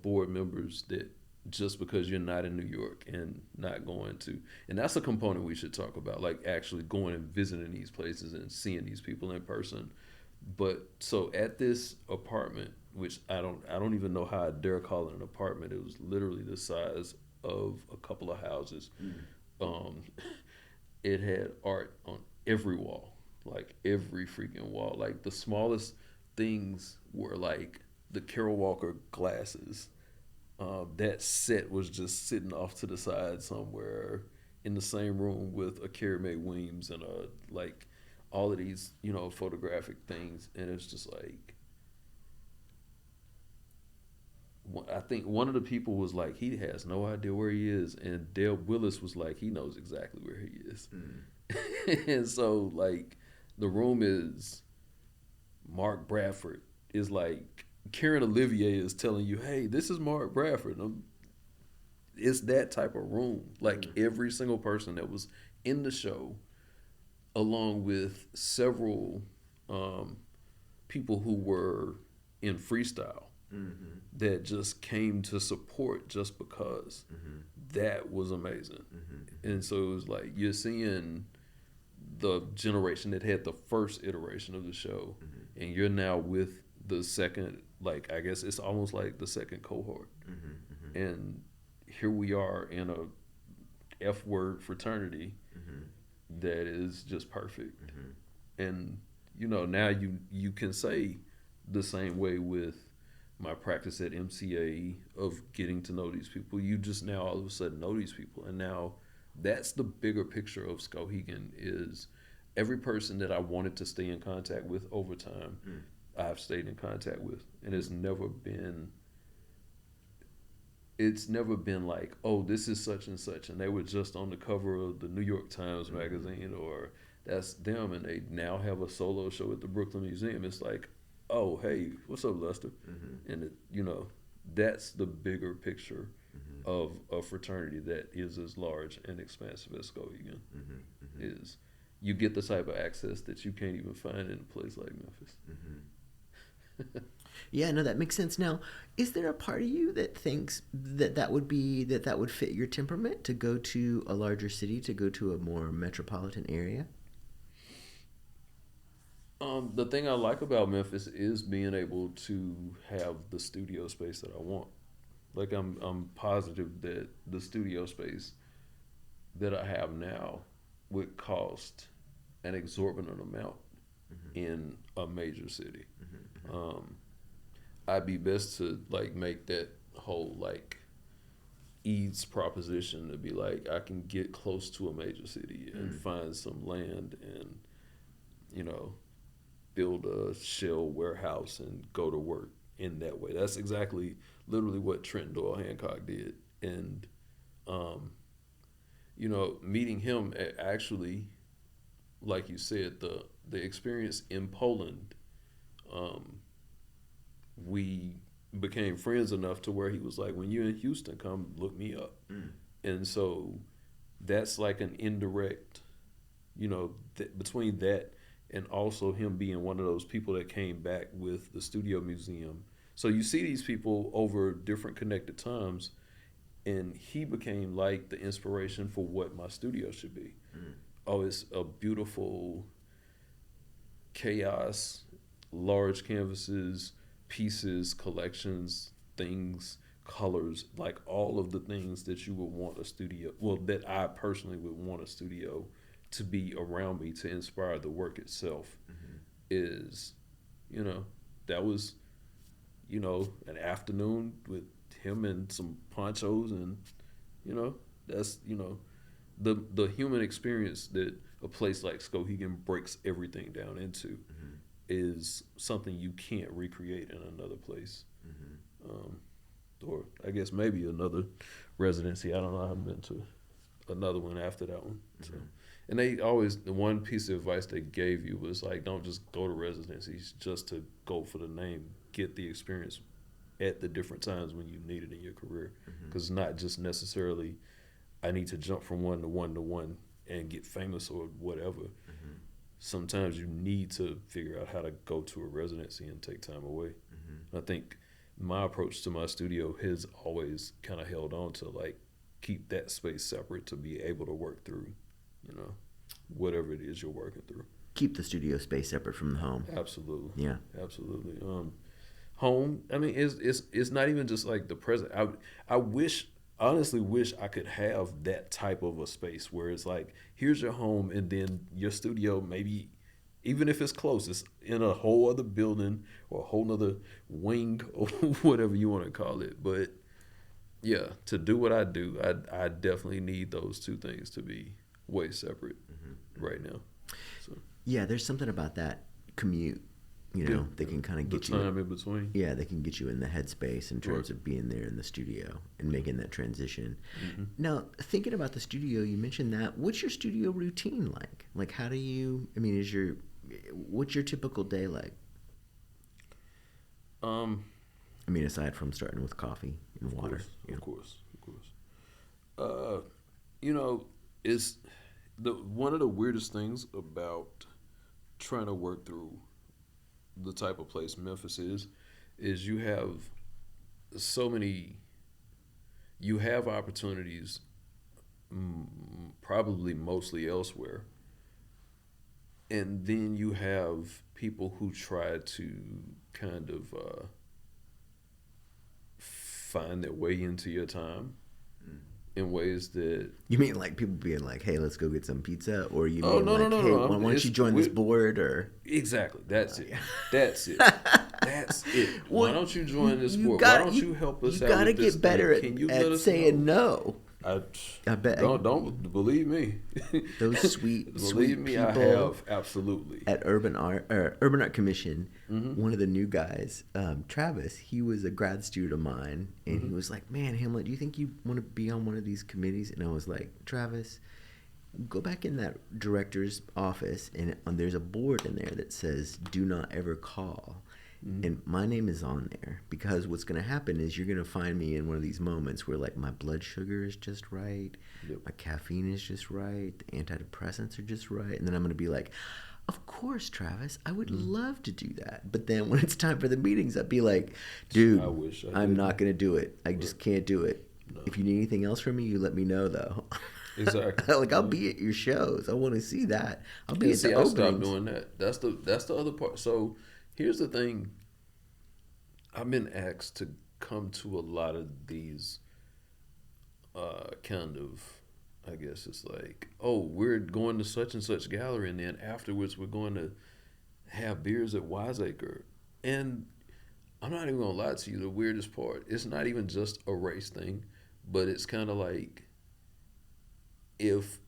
board members that just because you're not in New York and not going to, and that's a component we should talk about, like actually going and visiting these places and seeing these people in person. But so at this apartment, which I don't even know how I dare call it an apartment. It was literally the size of a couple of houses. It had art on every wall, like every freaking wall. Like the smallest things were like the Carol Walker glasses. That set was just sitting off to the side somewhere in the same room with a Carrie Mae Weems and like all of these, photographic things. And it's just like, I think one of the people was like, he has no idea where he is. And Dale Willis was like, he knows exactly where he is. And so like the room is Mark Bradford is like, Karen Olivier is telling you, hey, this is Mark Bradford. It's that type of room. Like every single person that was in the show, along with several people who were in freestyle that just came to support just because. That was amazing. And so it was like you're seeing the generation that had the first iteration of the show, and you're now with the second, like I guess it's almost like the second cohort. And here we are in a F-word fraternity that is just perfect. And now you can say the same way with my practice at MCA of getting to know these people. You just now all of a sudden know these people, and now that's the bigger picture of Skowhegan is every person that I wanted to stay in contact with over time, I've stayed in contact with, and it's never been like, oh, this is such and such, and they were just on the cover of the New York Times magazine, or that's them, and they now have a solo show at the Brooklyn Museum. It's like, oh, hey, what's up, Lester? And that's the bigger picture of a fraternity that is as large and expansive as Skowhegan is. You get the type of access that you can't even find in a place like Memphis. Yeah, no, that makes sense. Now, is there a part of you that thinks that would fit your temperament to go to a larger city, to go to a more metropolitan area? The thing I like about Memphis is being able to have the studio space that I want. Like I'm positive that the studio space that I have now would cost an exorbitant amount in a major city. I'd be best to like make that whole like ease proposition to be like I can get close to a major city and find some land and build a shell warehouse and go to work in that way. That's exactly literally what Trenton Doyle Hancock did. And meeting him actually, like you said, the experience in Poland, we became friends enough to where he was like, when you're in Houston, come look me up. And so that's like an indirect, between that and also him being one of those people that came back with the Studio Museum. So you see these people over different connected times, and he became like the inspiration for what my studio should be. Oh, it's a beautiful chaos, large canvases, pieces, collections, things, colors, like all of the things that you would want a studio, well, that I personally would want a studio to be around me to inspire the work itself. Is, that was, an afternoon with him and some ponchos, and, that's, the human experience that a place like Skowhegan breaks everything down into is something you can't recreate in another place. Or I guess maybe another residency. I don't know. I haven't been to another one after that one. So, and they always, the one piece of advice they gave you was like, don't just go to residencies just to go for the name. Get the experience at the different times when you need it in your career. Because it's not just necessarily, I need to jump from one to one to one and get famous or whatever. Sometimes you need to figure out how to go to a residency and take time away. I think my approach to my studio has always kind of held on to like keep that space separate to be able to work through, whatever it is you're working through. Keep the studio space separate from the home. Absolutely. Yeah. Absolutely. Home, I mean, it's not even just like the present. I honestly wish I could have that type of a space where it's like, here's your home, and then your studio, maybe even if it's close, it's in a whole other building or a whole other wing or whatever you want to call it. But yeah, to do what I do, I definitely need those two things to be way separate right now. So yeah, there's something about that commute. They can kind of get you. The time in between. Yeah, they can get you in the headspace in terms of being there in the studio and making that transition. Now, thinking about the studio, you mentioned that. What's your studio routine like? Like, how do you? I mean, what's your typical day like? I mean, aside from starting with coffee and water. Of course. Is one of the weirdest things about trying to work through the type of place Memphis is you have opportunities, probably mostly elsewhere, and then you have people who try to kind of find their way into your time in ways that... You mean like people being like, hey, let's go get some pizza? Or you mean why don't you join this board? Or exactly. That's it. That's it. Well, why don't you join this board? Why don't you help us out? You got to get better at saying no. I bet. Don't believe me. Those sweet believe me, people I have, absolutely. At Urban Art Commission, one of the new guys, Travis, he was a grad student of mine, and he was like, "Man, Hamlet, do you think you want to be on one of these committees?" And I was like, "Travis, go back in that director's office, and there's a board in there that says, 'Do not ever call.'" And my name is on there, because what's going to happen is you're going to find me in one of these moments where like my blood sugar is just right, my caffeine is just right, the antidepressants are just right, and then I'm going to be like, of course, Travis, I would love to do that. But then when it's time for the meetings, I'd be like, dude, I'm not going to do it. I just can't do it. No. If you need anything else from me, you let me know, though. Exactly. Like, I'll be at your shows. I want to see that. I'll be at the openings. I stopped doing that. That's the other part. So here's the thing. I've been asked to come to a lot of these kind of, I guess it's like, oh, we're going to such and such gallery, and then afterwards we're going to have beers at Wiseacre. And I'm not even going to lie to you, the weirdest part, it's not even just a race thing, but it's kind of like if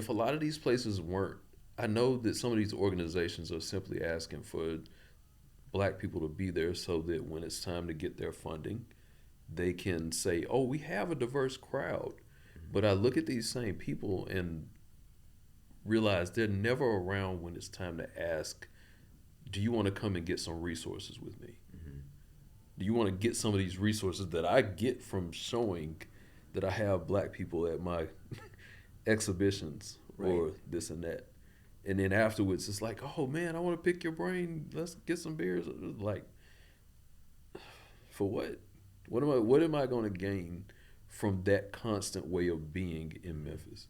a lot of these places weren't, I know that some of these organizations are simply asking for Black people to be there so that when it's time to get their funding, they can say, oh, we have a diverse crowd. But I look at these same people and realize they're never around when it's time to ask, do you want to come and get some resources with me? Mm-hmm. Do you want to get some of these resources that I get from showing that I have black people at my exhibitions or this and that? And then afterwards, it's like, oh man, I want to pick your brain. Let's get some beers. Like, for what? What am I going to gain from that constant way of being in Memphis?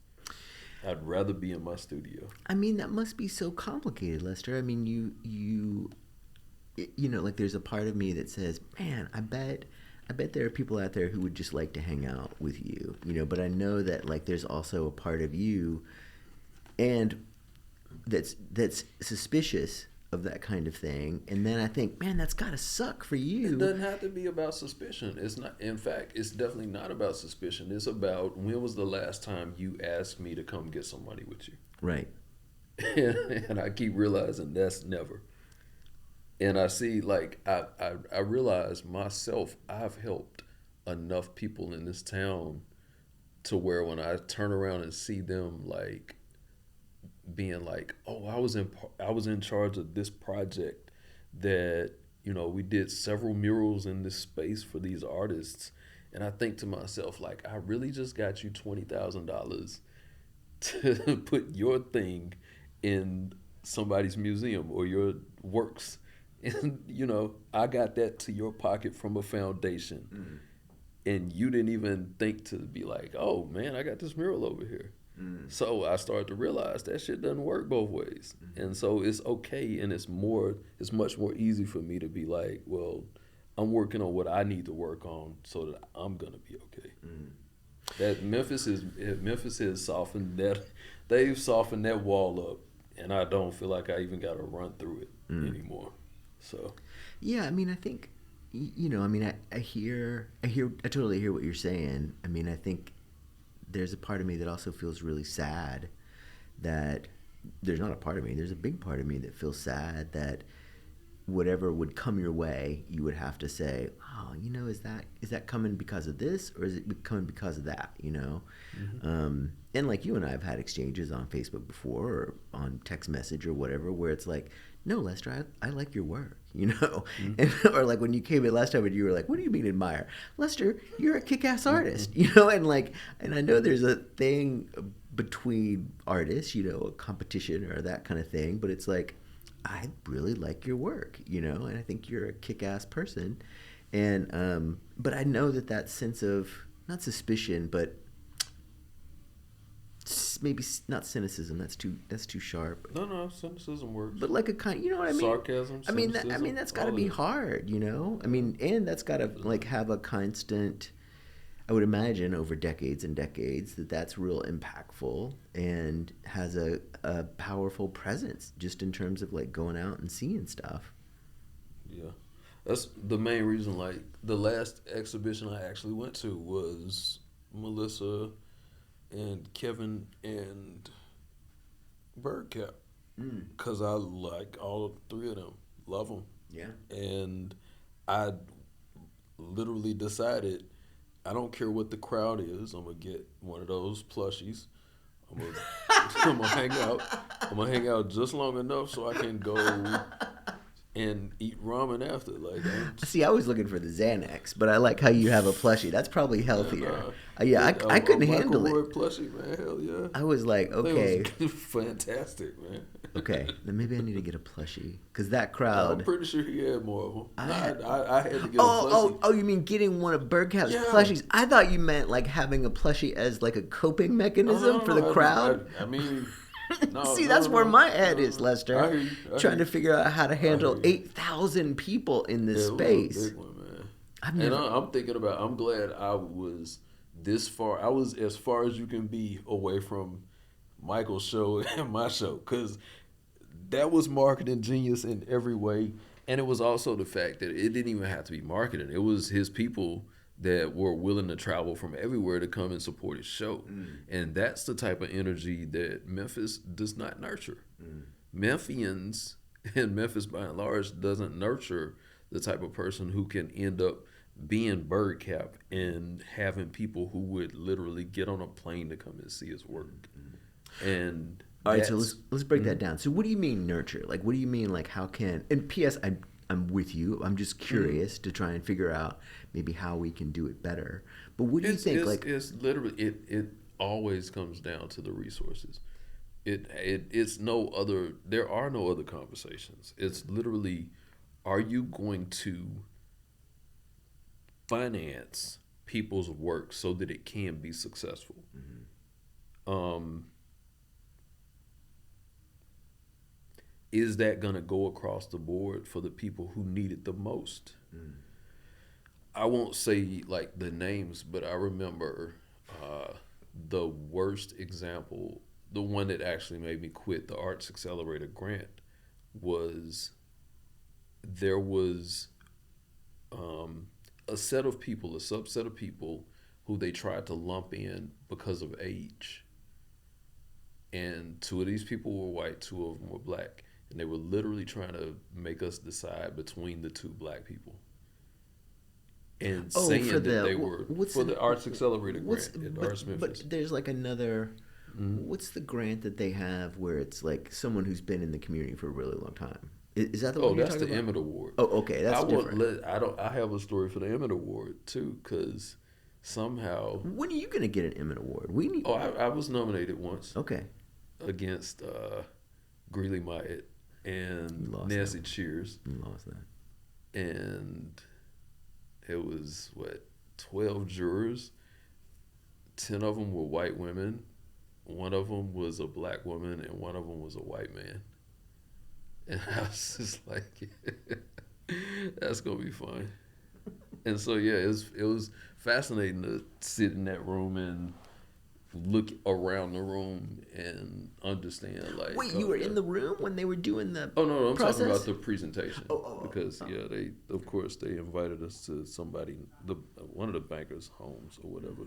I'd rather be in my studio. I mean, that must be so complicated, Lester. I mean, you know, like there's a part of me that says, man, I bet there are people out there who would just like to hang out with you, you know, but I know that like there's also a part of you and that's suspicious of that kind of thing. And then I think, man, that's got to suck for you. It doesn't have to be about suspicion. It's not. In fact, it's definitely not about suspicion. It's about, when was the last time you asked me to come get some money with you? Right. And I keep realizing that's never. And I see, like, I realize myself, I've helped enough people in this town to where when I turn around and see them, like, being like, oh, I was in charge of this project that, you know, we did several murals in this space for these artists, and I think to myself, like, I really just got you $20,000 to put your thing in somebody's museum or your works, and you know, I got that to your pocket from a foundation, and you didn't even think to be like, oh man, I got this mural over here. So I started to realize that shit doesn't work both ways. And so it's okay, and it's much more easy for me to be like, well, I'm working on what I need to work on so that I'm gonna be okay. That Memphis has softened that, they've softened that wall up, and I don't feel like I even gotta run through it anymore. So yeah, I mean, I think, you know, I mean, I totally hear what you're saying. I mean, I think there's a part of me that also feels really sad that there's not a part of me, there's a big part of me that feels sad that whatever would come your way, you would have to say, oh, you know, is that coming because of this, or is it coming because of that, you know? And like you and I have had exchanges on Facebook before or on text message or whatever where it's like, no, Lester, I like your work, you know? And, or like when you came in last time and you were like, what do you mean admire? Lester, you're a kick-ass artist, you know? And like, and I know there's a thing between artists, you know, a competition or that kind of thing, but it's like, I really like your work, you know, and I think you're a kick-ass person. And, but I know that sense of, not suspicion, but maybe not cynicism. That's too sharp. No, cynicism works. But like a kind, you know what I mean? Sarcasm. I mean, that's got to be hard, you know. I mean, and that's got to like have a constant. I would imagine over decades and decades that's real impactful and has a powerful presence just in terms of like going out and seeing stuff. Yeah, that's the main reason. Like the last exhibition I actually went to was Melissa and Kevin and Birdcap, because I like all three of them, love them. Yeah. And I literally decided, I don't care what the crowd is, I'm gonna get one of those plushies. I'm gonna hang out. I'm gonna hang out just long enough so I can go and eat ramen after. Like, see, I was looking for the Xanax, but I like how you have a plushie. That's probably healthier. I couldn't handle it. Plushie, man, hell yeah. I was like, okay, it was fantastic, man. Okay, then maybe I need to get a plushie because that crowd. I'm pretty sure he had more of them. I had to get a plushie. Oh, you mean getting one of Birdcap's plushies? I thought you meant like having a plushie as like a coping mechanism for the crowd. I mean. That's where my head is, Lester. I trying to figure out how to handle 8,000 people in this space. It was a big one, man. I'm thinking about, I'm glad I was this far. I was as far as you can be away from Michael's show and my show, because that was marketing genius in every way. And it was also the fact that it didn't even have to be marketing. It was his people that were willing to travel from everywhere to come and support his show. And that's the type of energy that Memphis does not nurture. Memphians and Memphis by and large doesn't nurture the type of person who can end up being bird cap and having people who would literally get on a plane to come and see his work. And all right, so let's break that down. So what do you mean nurture? Like, what do you mean, like, how can, and P.S., I'm with you. I'm just curious to try and figure out maybe how we can do it better. But what do you think? It's literally, it always comes down to the resources. It's no other, there are no other conversations. It's literally, are you going to finance people's work so that it can be successful? Is that going to go across the board for the people who need it the most? I won't say like the names, but I remember the worst example, the one that actually made me quit the Arts Accelerator grant, was there was a set of people, a subset of people who they tried to lump in because of age. And two of these people were white, two of them were black. And they were literally trying to make us decide between the two black people. And saying that they were for the Arts Accelerator grant at Arts Memphis. But there's like another, what's the grant that they have where it's like someone who's been in the community for a really long time? Is that the one you're talking about? Oh, that's the Emmett Award. Oh, okay, that's different. I have a story for the Emmett Award too, because somehow. When are you going to get an Emmett Award? I was nominated once. Okay. Against Greeley Myatt and Nancy Cheers. You lost that. And it was 12 jurors. 10 of them were white women. One of them was a black woman, and one of them was a white man. And I was just like, that's gonna be fun. And so it was fascinating to sit in that room and look around the room and understand. Like, wait, you were in the room when they were doing the I'm process? talking about the presentation. Because oh. they of course they invited us to one of the bankers' homes or whatever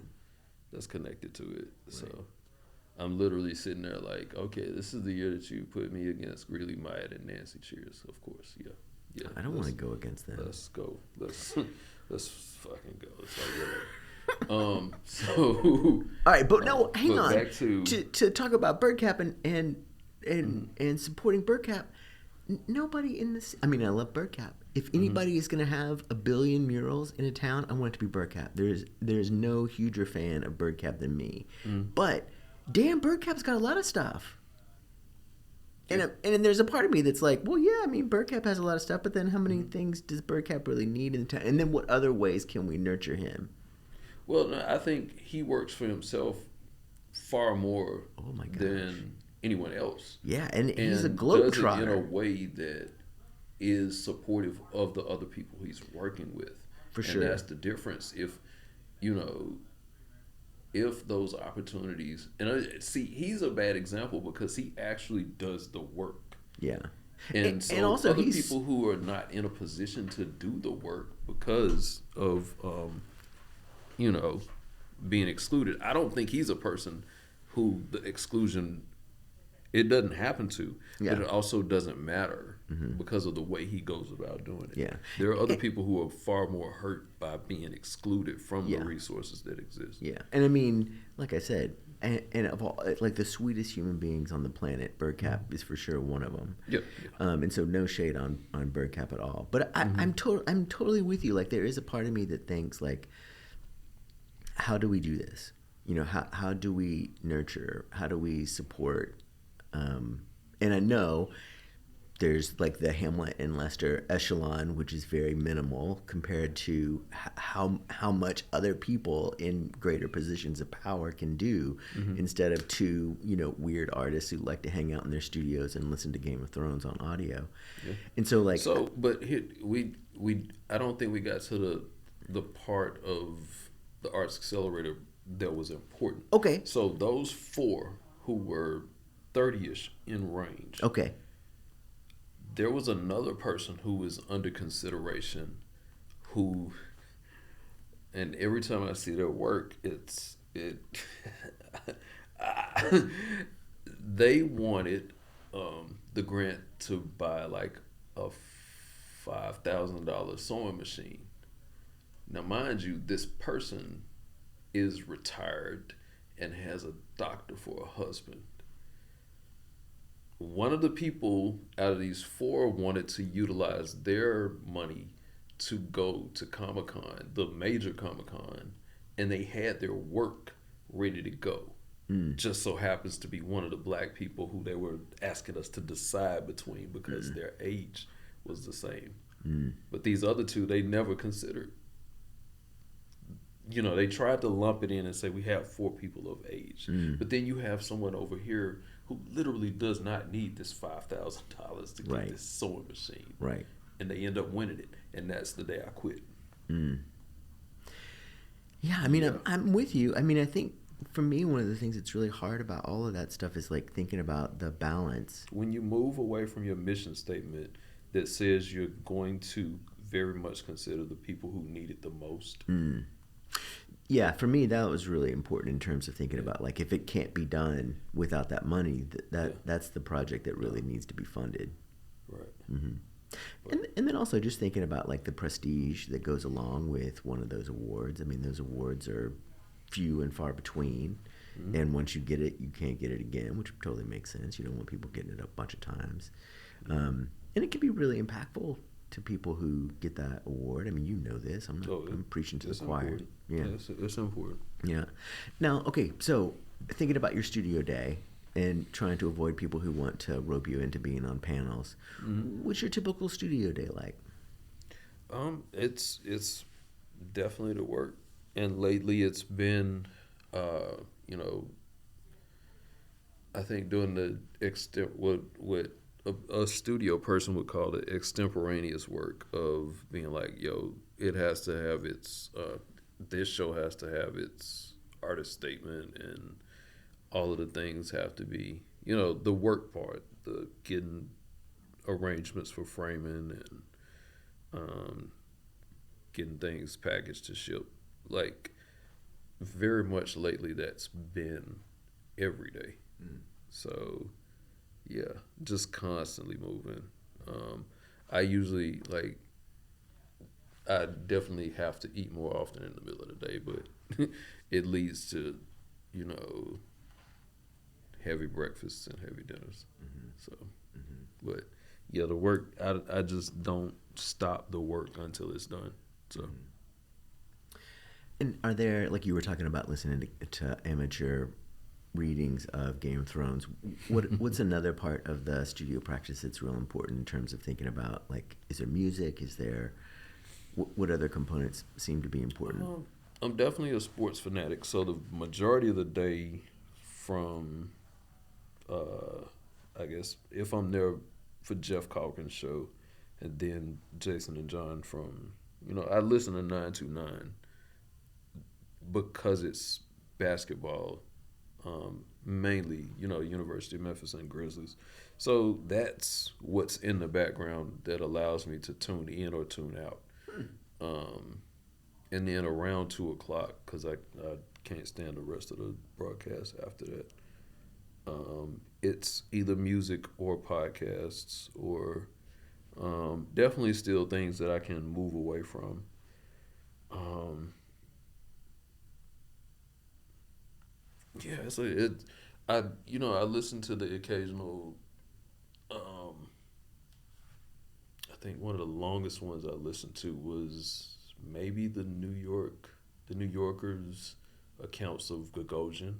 that's connected to it. Right. So I'm literally sitting there like, okay, this is the year that you put me against Greeley Myatt and Nancy Cheers. Of course, yeah. I don't want to go against them. Let's go. Let's fucking go. It's like whatever. So all right, but no, hang on. Back to talk about BirdCap and supporting BirdCap. Nobody in this. I mean, I love BirdCap. If anybody is going to have a billion murals in a town, I want it to be BirdCap. There's no huger fan of BirdCap than me. But damn, BirdCap's got a lot of stuff. And there's a part of me that's like, well, yeah, I mean, BirdCap has a lot of stuff, but then how many things does BirdCap really need in the town? And then what other ways can we nurture him? Well, no, I think he works for himself far more than anyone else. Yeah, and he's a globetrotter. In a way that is supportive of the other people he's working with. For sure. And that's the difference. If those opportunities, and see, he's a bad example because he actually does the work. Yeah. And also other people who are not in a position to do the work because of being excluded. I don't think he's a person who the exclusion, it doesn't happen to, but it also doesn't matter because of the way he goes about doing it. Yeah. There are other people who are far more hurt by being excluded from the resources that exist. Yeah. And I mean, like I said, and of all, like the sweetest human beings on the planet, BirdCap is for sure one of them. Yeah. And so no shade on BirdCap at all. But I'm totally with you. Like there is a part of me that thinks like, how do we do this? How do we nurture? How do we support? And I know there's like the Hamlet and Leicester echelon, which is very minimal compared to how much other people in greater positions of power can do instead of two, weird artists who like to hang out in their studios and listen to Game of Thrones on audio. Yeah. And so like, but I don't think we got to the part of the Arts Accelerator that was important. Okay. So those four who were 30-ish in range. Okay. There was another person who was under consideration who, and every time I see their work, they wanted the grant to buy like a $5,000 sewing machine. Now, mind you, this person is retired and has a doctor for a husband. One of the people out of these four wanted to utilize their money to go to Comic Con, the major Comic Con, and they had their work ready to go. Just so happens to be one of the black people who they were asking us to decide between because their age was the same. But these other two, they never considered. You know, they tried to lump it in and say we have four people of age. But then you have someone over here who literally does not need this $5,000 to get this sewing machine. Right. And they end up winning it. And that's the day I quit. Yeah, I mean, I'm with you. I mean, I think for me, one of the things that's really hard about all of that stuff is like thinking about the balance. When you move away from your mission statement that says you're going to very much consider the people who need it the most. Yeah, for me, that was really important in terms of thinking about like if it can't be done without that money, that's the project that really needs to be funded. Right. And then also just thinking about like the prestige that goes along with one of those awards. I mean, those awards are few and far between, and once you get it, you can't get it again, which totally makes sense. You don't want people getting it a bunch of times, and it can be really impactful to people who get that award. I mean, you know this. I'm preaching to the choir. Important. Yeah, it's important. Yeah. Now, okay, so thinking about your studio day and trying to avoid people who want to rope you into being on panels, what's your typical studio day like? It's definitely the work, and lately it's been, you know, I think doing the what a studio person would call it extemporaneous work of being like, yo, it has to have its, this show has to have its artist statement, and all of the things have to be, you know, the work part, the getting arrangements for framing and getting things packaged to ship. Like, very much lately that's been every day. So, yeah, just constantly moving. I usually, like, I definitely have to eat more often in the middle of the day, but it leads to, you know, heavy breakfasts and heavy dinners. So, but yeah, the work, I just don't stop the work until it's done. So. And are there, like you were talking about listening to amateur readings of Game of Thrones, what's another part of the studio practice that's real important in terms of thinking about, like, is there music? Is there, what other components seem to be important? I'm definitely a sports fanatic, so the majority of the day from, I guess, if I'm there for Jeff Calkins' show, and then Jason and John from, you know, I listen to 929 because it's basketball, mainly, you know, University of Memphis and Grizzlies. So that's what's in the background that allows me to tune in or tune out. And then around 2 o'clock, because I can't stand the rest of the broadcast after that, it's either music or podcasts or definitely still things that I can move away from. Yeah, I listen to the occasional. I think one of the longest ones I listened to was maybe the New Yorker's accounts of Gagosian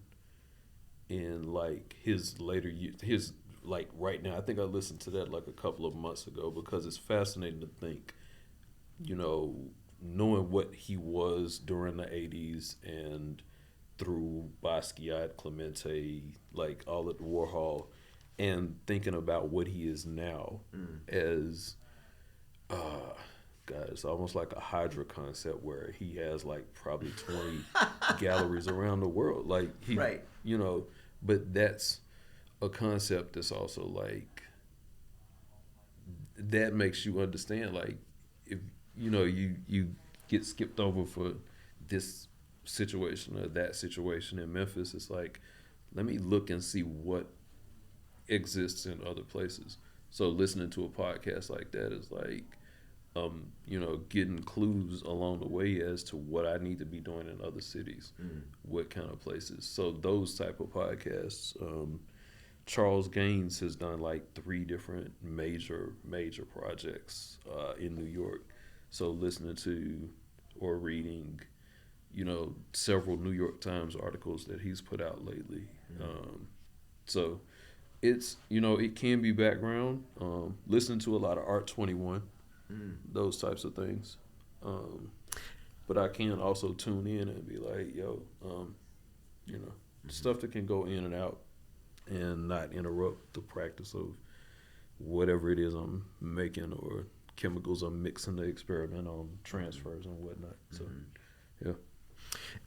in like his later years. His like right now, I think I listened to that like a couple of months ago because it's fascinating to think, you know, knowing what he was during the '80s and through Basquiat, Clemente, like all at Warhol, and thinking about what he is now as, God, it's almost like a Hydra concept where he has like probably 20 galleries around the world. Like he, you know, but that's a concept that's also like, that makes you understand, like, if, you know, you get skipped over for this situation or that situation in Memphis, it's like, let me look and see what exists in other places. So listening to a podcast like that is like getting clues along the way as to what I need to be doing in other cities, what kind of places. So those type of podcasts. Charles Gaines has done like 3 different major projects in New York. So listening to or reading, several New York Times articles that he's put out lately. So it's, it can be background. Listening to a lot of Art 21, those types of things. But I can also tune in and be like, yo, stuff that can go in and out and not interrupt the practice of whatever it is I'm making or chemicals I'm mixing to experiment on transfers and whatnot. So, yeah.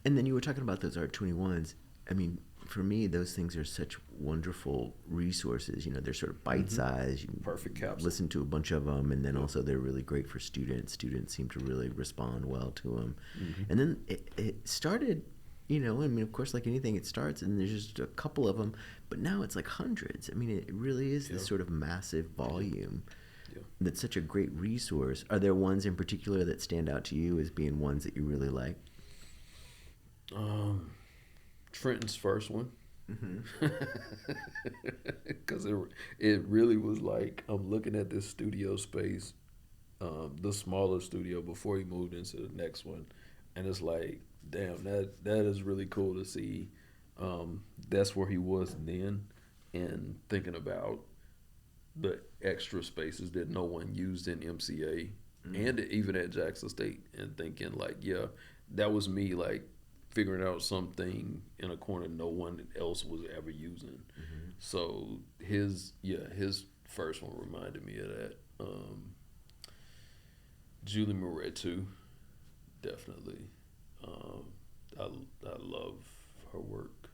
And then you were talking about those Art 21s. I mean, for me, those things are such wonderful resources. They're sort of bite-sized. You can Perfect capsule. listen to a bunch of them, and then also they're really great for students. Students seem to really respond well to them. And then it started, I mean, of course, like anything, it starts, and there's just a couple of them, but now it's like hundreds. I mean, it really is this sort of massive volume. That's such a great resource. Are there ones in particular that stand out to you as being ones that you really like? Trenton's first one, because it really was like I'm looking at this studio space, the smaller studio before he moved into the next one, and it's like, damn, that is really cool to see. That's where he was then, and thinking about the extra spaces that no one used in MCA and even at Jackson State, and thinking like, yeah, that was me like figuring out something in a corner no one else was ever using. So his first one reminded me of that. Julian Merriweather too, definitely. I love her work.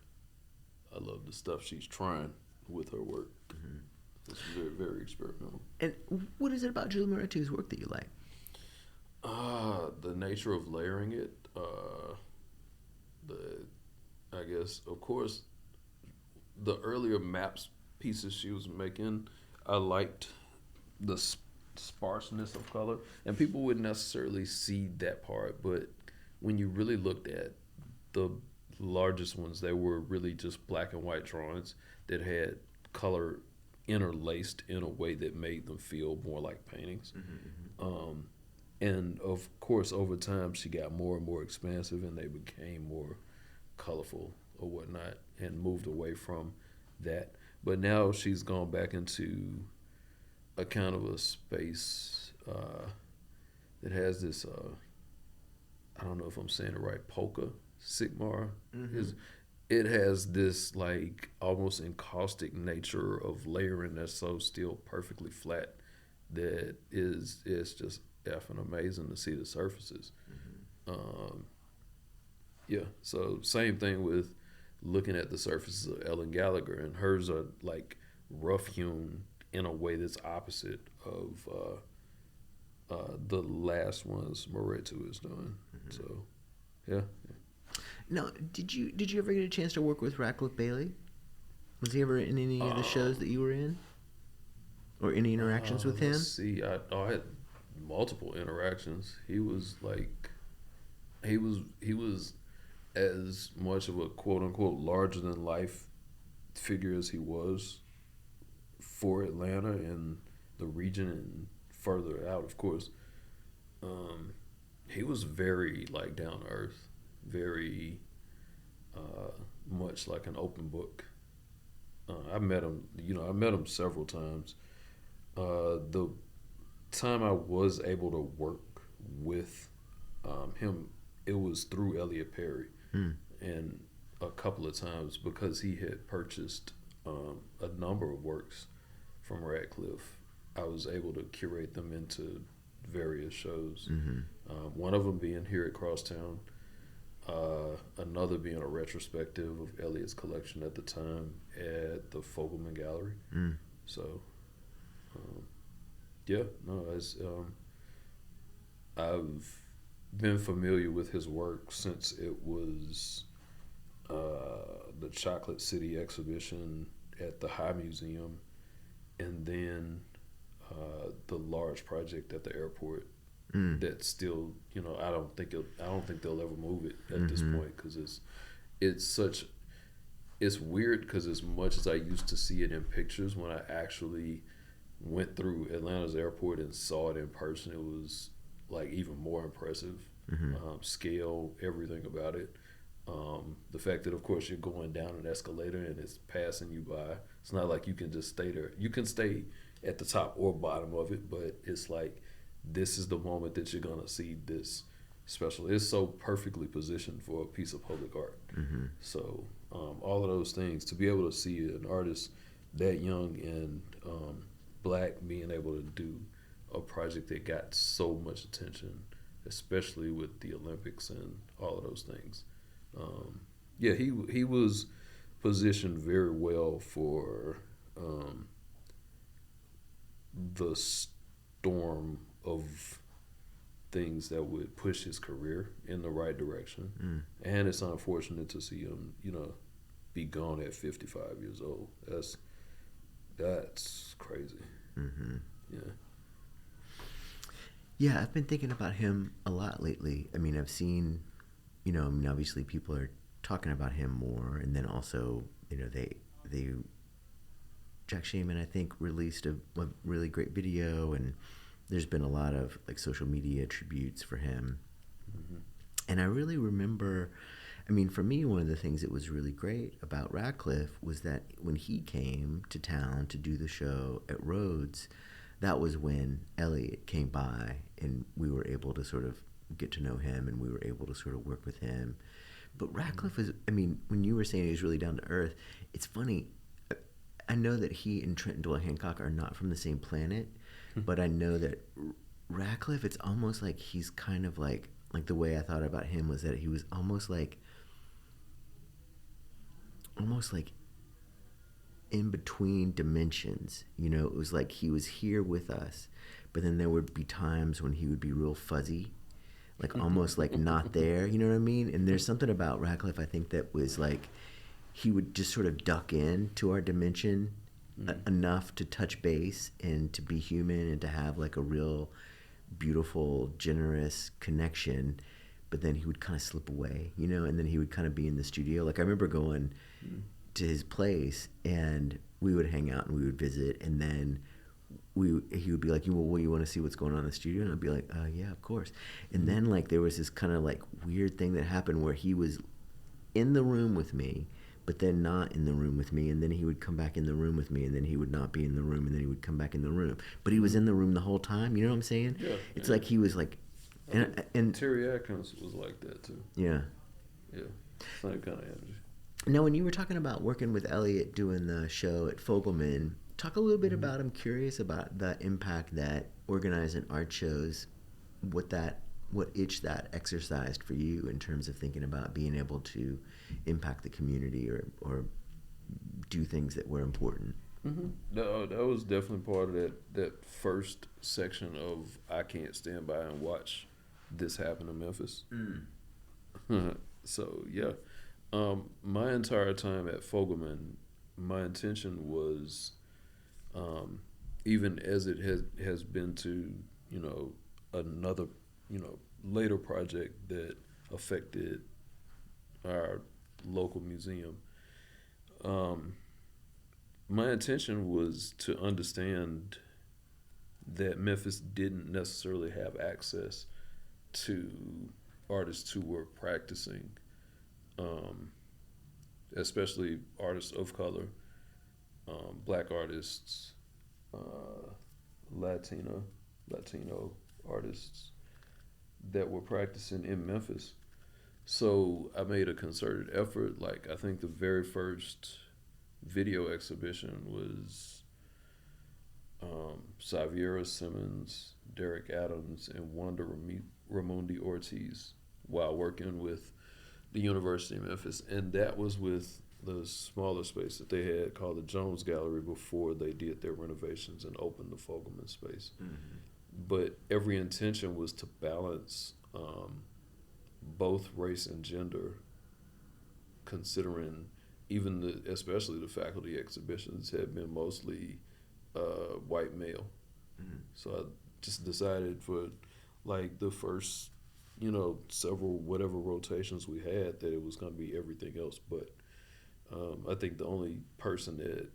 I love the stuff she's trying with her work. It's very, very experimental. And what is it about Julian Merriweather's work that you like? The nature of layering it. I guess, of course, the earlier maps pieces she was making, I liked the sparseness of color, and people wouldn't necessarily see that part, but when you really looked at the largest ones, they were really just black and white drawings that had color interlaced in a way that made them feel more like paintings. And of course, over time, she got more and more expansive, and they became more colorful or whatnot, and moved away from that. But now she's gone back into a kind of a space that has this, I don't know if I'm saying it right, polka, Sigmar. It has this like almost encaustic nature of layering that's so still perfectly flat that it's just effing amazing to see the surfaces. So same thing with looking at the surfaces of Ellen Gallagher, and hers are like rough hewn in a way that's opposite of the last ones Moretu is doing. So yeah. Now, did you ever get a chance to work with Radcliffe Bailey? Was he ever in any of the shows that you were in, or any interactions with him? Let's see, I had multiple interactions. He was like, he was as much of a quote unquote larger than life figure as he was for Atlanta and the region and further out, of course. He was very like down to earth, very much like an open book. I met him several times. The time I was able to work with him, it was through Elliot Perry, and a couple of times because he had purchased a number of works from Radcliffe. I was able to curate them into various shows. One of them being here at Crosstown, another being a retrospective of Elliot's collection at the time at the Fogelman Gallery. So, I've been familiar with his work since it was the Chocolate City exhibition at the High Museum, and then the large project at the airport that still, you know, I don't think they'll ever move it at this point, because it's weird, because as much as I used to see it in pictures, when I actually went through Atlanta's airport and saw it in person, it was like even more impressive. Scale, everything about it. The fact that, of course, you're going down an escalator and it's passing you by. It's not like you can just stay there. You can stay at the top or bottom of it, but it's like, this is the moment that you're gonna see this special. It's so perfectly positioned for a piece of public art. So all of those things, to be able to see an artist that young and black being able to do a project that got so much attention, especially with the Olympics and all of those things. Yeah, he was positioned very well for the storm of things that would push his career in the right direction. And it's unfortunate to see him, you know, be gone at 55 years old. That's crazy. Yeah. Yeah, I've been thinking about him a lot lately. I mean, I've seen, you know, I mean, obviously people are talking about him more, and then also, you know, they Jack Shaman, I think, released a really great video, and there's been a lot of like social media tributes for him. And I really remember, I mean, for me, one of the things that was really great about Radcliffe was that when he came to town to do the show at Rhodes, that was when Elliot came by, and we were able to sort of get to know him, and we were able to sort of work with him. But Radcliffe is, I mean, when you were saying he was really down to earth, it's funny. I know that he and Trenton Doyle Hancock are not from the same planet, but I know that Radcliffe, it's almost like he's kind of like the way I thought about him was that he was almost like in between dimensions. You know, it was like he was here with us, but then there would be times when he would be real fuzzy, like almost like not there, you know what I mean? And there's something about Radcliffe, I think, that was like he would just sort of duck in to our dimension enough to touch base and to be human and to have like a real beautiful, generous connection, but then he would kind of slip away, you know, and then he would kind of be in the studio. Like I remember going to his place, and we would hang out and we would visit, and then he would be like, well, you want to see what's going on in the studio? And I'd be like, yeah, of course. And then like there was this kind of like weird thing that happened where he was in the room with me, but then not in the room with me, and then he would come back in the room with me, and then he would not be in the room, and then he would come back in the room. But he was in the room the whole time, you know what I'm saying? Yeah. It's like he was like... And Terry Atkins was like that too. Yeah. Yeah. Same kind of energy. Now, when you were talking about working with Elliot doing the show at Fogelman, talk a little bit about, I'm curious about the impact that organizing art shows, what itch that exercised for you in terms of thinking about being able to impact the community or do things that were important. No, that was definitely part of that first section of I can't stand by and watch this happen in Memphis. So yeah, my entire time at Fogelman, my intention was, even as it has been to, you know, another, you know, later project that affected our local museum. My intention was to understand that Memphis didn't necessarily have access to artists who were practicing, especially artists of color, black artists, Latino artists that were practicing in Memphis. So I made a concerted effort. Like I think the very first video exhibition was Xaviera Simmons, Derek Adams, and Wanda Ramundi Ortiz while working with the University of Memphis. And that was with the smaller space that they had called the Jones Gallery before they did their renovations and opened the Fogelman space. But every intention was to balance both race and gender, considering even especially the faculty exhibitions had been mostly white male. So I just decided for like the first, several whatever rotations we had that it was going to be everything else. But I think the only person that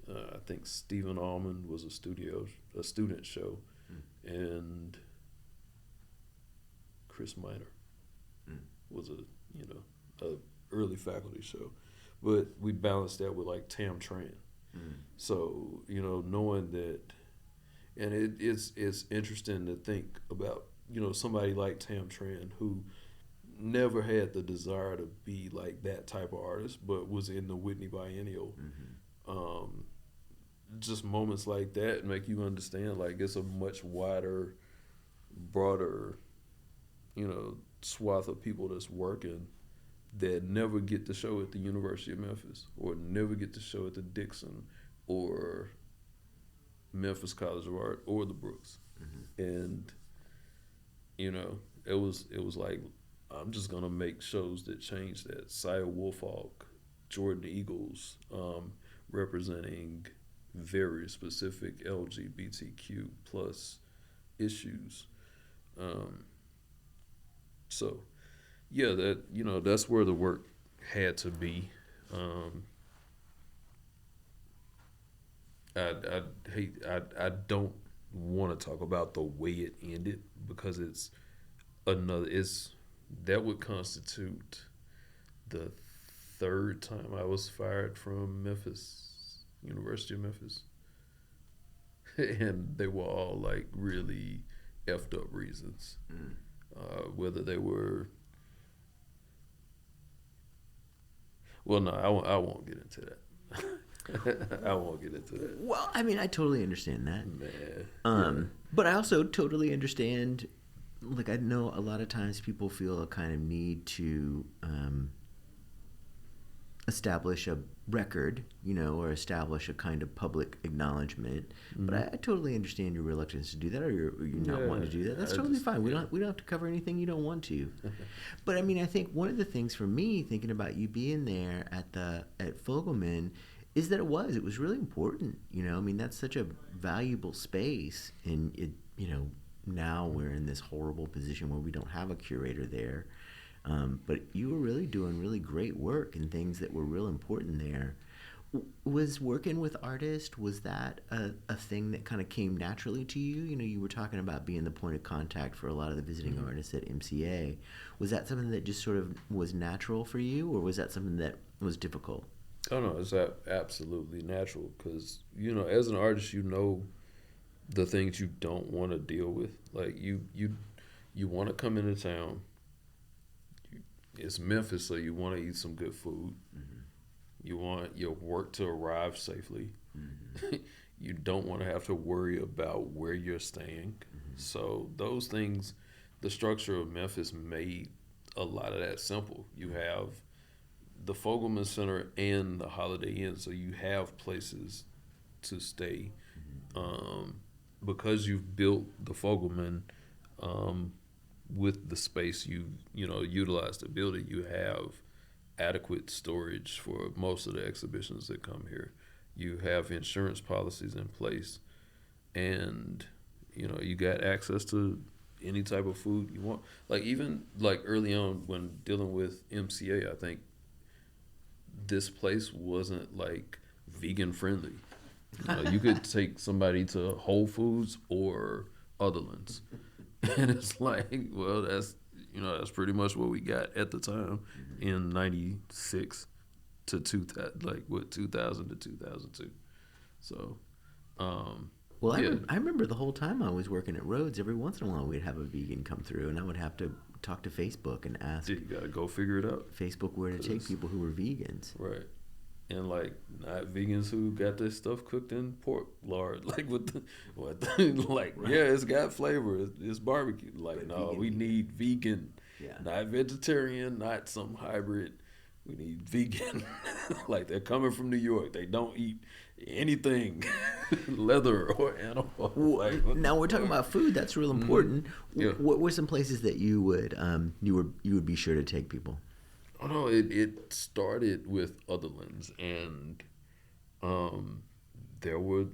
I think Stephen Allman was a student show, and Chris Minor was a early faculty show, but we balanced that with like Tam Tran. So knowing that, and it's interesting to think about somebody like Tam Tran who never had the desire to be like that type of artist, but was in the Whitney Biennial. Just moments like that make you understand like it's a much wider, broader, swath of people that's working that never get to show at the University of Memphis or never get to show at the Dixon or Memphis College of Art or the Brooks. And it was like, I'm just gonna make shows that change that. Saya Woolfolk, Jordan Eagles, representing very specific LGBTQ plus issues. So yeah, that's where the work had to be. I don't want to talk about the way it ended because that would constitute the third time I was fired from University of Memphis. And they were all like really effed up reasons. Whether they were, well, no, I won't get into that. I won't get into that. Well, I mean, I totally understand that. Man. But I also totally understand, like, I know a lot of times people feel a kind of need to establish a record, or establish a kind of public acknowledgement. But I totally understand your reluctance to do that, or you're not wanting to do that. That's totally fine. We don't have to cover anything you don't want to. But I mean, I think one of the things for me, thinking about you being there at Fogelman, is that it was really important. I mean, that's such a valuable space, and it, now we're in this horrible position where we don't have a curator there. But you were really doing really great work and things that were real important there. Was working with artists, was that a thing that kind of came naturally to you? You were talking about being the point of contact for a lot of the visiting artists at MCA. Was that something that just sort of was natural for you, or was that something that was difficult? Oh no, it's absolutely natural because as an artist, the things you don't want to deal with. Like you want to come into town. It's Memphis, so you want to eat some good food. You want your work to arrive safely. You don't want to have to worry about where you're staying. So those things, the structure of Memphis made a lot of that simple. You have the Fogelman Center and the Holiday Inn, so you have places to stay. Because you've built the Fogelman with the space you've utilized to build it, you have adequate storage for most of the exhibitions that come here. You have insurance policies in place, and you got access to any type of food you want. Like even like early on when dealing with MCA, I think this place wasn't like vegan friendly. You could take somebody to Whole Foods or Otherlands, and it's like, well, that's pretty much what we got at the time in '96 to 2000 to 2002. So, well, yeah. I remember the whole time I was working at Rhodes, every once in a while we'd have a vegan come through, and I would have to talk to Facebook and ask. You gotta go figure it out. Facebook where to take people who were vegans. Right. And like not vegans who got this stuff cooked in pork lard, like like right. Yeah, it's got flavor, it's barbecue. Like but no, we need vegan, not vegetarian, not some hybrid. We need vegan. Like they're coming from New York, they don't eat anything leather or animal. Like, now we're talking about food. That's real important. Yeah. What were some places that you would be sure to take people? Oh no, it started with Otherlands, and there were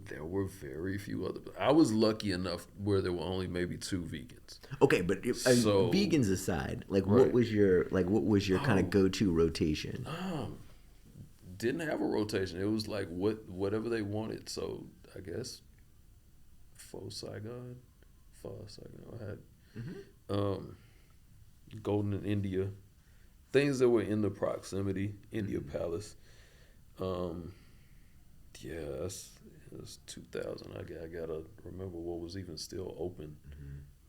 very few other. I was lucky enough where there were only maybe 2 vegans. Okay, but So vegans aside, like right. what was your kind of go-to rotation? Didn't have a rotation. It was like whatever they wanted. So I guess Saigon. I had Golden in India, things that were in the proximity. India Palace. Yeah, it's 2000. I gotta remember what was even still open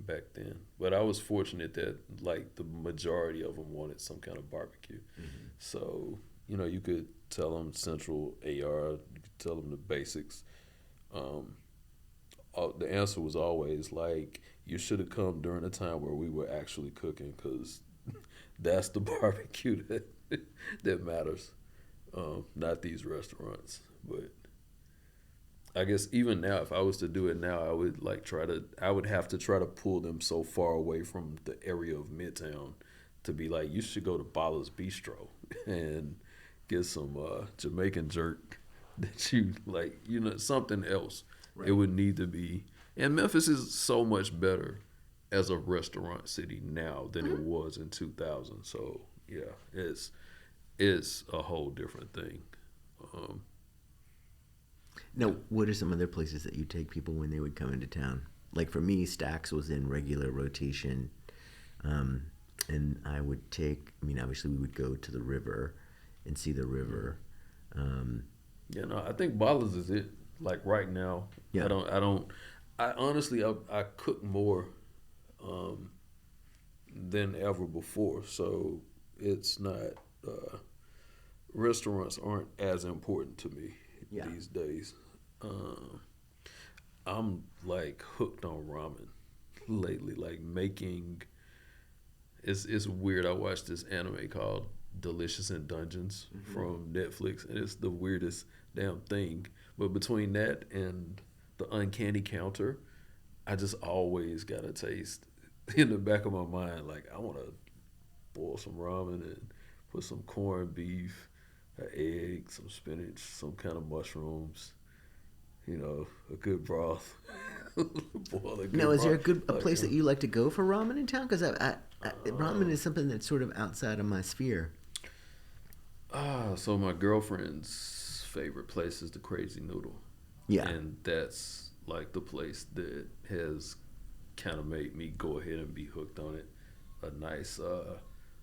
back then. But I was fortunate that like the majority of them wanted some kind of barbecue. So you could tell them Central AR. You could tell them the basics. The answer was always like, you should have come during a time where we were actually cooking, because that's the barbecue that matters, not these restaurants. But I guess even now, if I was to do it now, I would have to try to pull them so far away from the area of Midtown to be like, you should go to Bala's Bistro and get some Jamaican jerk that you like, something else. Right. It would need to be. And Memphis is so much better as a restaurant city now than it was in 2000. So yeah, it's a whole different thing. Now, what are some other places that you take people when they would come into town? Like for me, Stax was in regular rotation, and I would obviously we would go to the river and see the river. I think Bala's is it. Like right now, yeah. I honestly cook more than ever before, so it's not, restaurants aren't as important to me these days. I'm like hooked on ramen lately, like making, it's weird. I watched this anime called Delicious in Dungeons from Netflix, and it's the weirdest damn thing. But between that and the Uncanny Counter, I just always got a taste in the back of my mind, like I want to boil some ramen and put some corned beef, an egg, some spinach, some kind of mushrooms, a good broth. Now, is there a place that you like to go for ramen in town? Because ramen is something that's sort of outside of my sphere. So my girlfriend's favorite place is the Crazy Noodle. Yeah. And that's like the place that has kind of made me go ahead and be hooked on it. A nice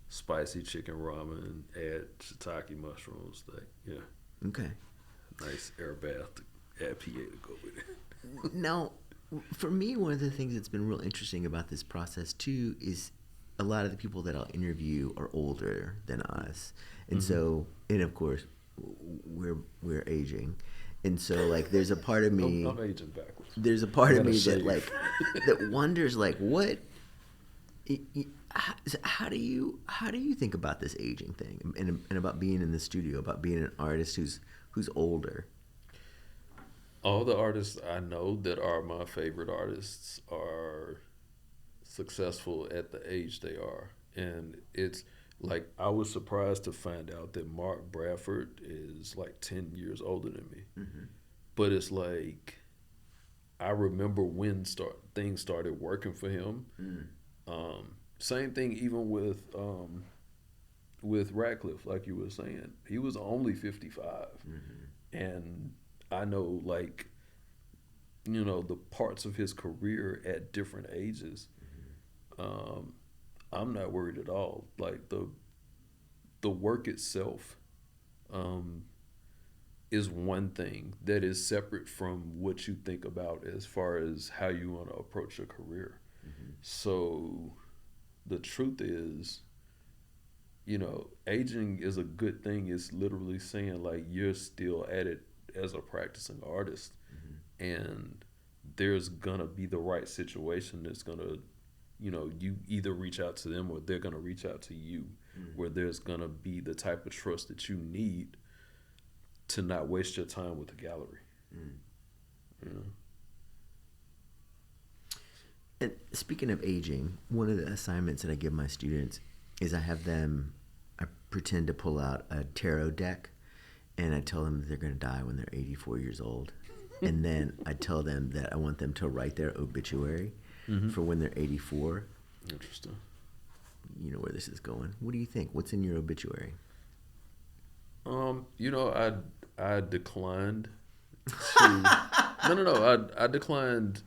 spicy chicken ramen, add shiitake mushrooms, Okay. Nice air bath to add PA to go with it. Now, for me, one of the things that's been real interesting about this process too is a lot of the people that I'll interview are older than us. And so, and of course, we're aging, and so like there's a part of me. I'm aging backwards. There's a part of me that like that wonders like what. How do you think about this aging thing and about being in the studio, about being an artist who's older? All the artists I know that are my favorite artists are successful at the age they are, and it's. Like, I was surprised to find out that Mark Bradford is like 10 years older than me. But it's like, I remember when things started working for him. Same thing even with Radcliffe, like you were saying. He was only 55. And I know, like, the parts of his career at different ages. I'm not worried at all. Like the work itself is one thing that is separate from what you think about as far as how you want to approach your career. So the truth is, aging is a good thing. It's literally saying like you're still at it as a practicing artist, and there's gonna be the right situation that's gonna you either reach out to them or they're going to reach out to you, where there's going to be the type of trust that you need to not waste your time with the gallery. And speaking of aging, one of the assignments that I give my students is I pretend to pull out a tarot deck, and I tell them that they're going to die when they're 84 years old. and then I tell them that I want them to write their obituary for when they're 84. Interesting. You know where this is going. What do you think? What's in your obituary? You know, I declined to. No. I declined.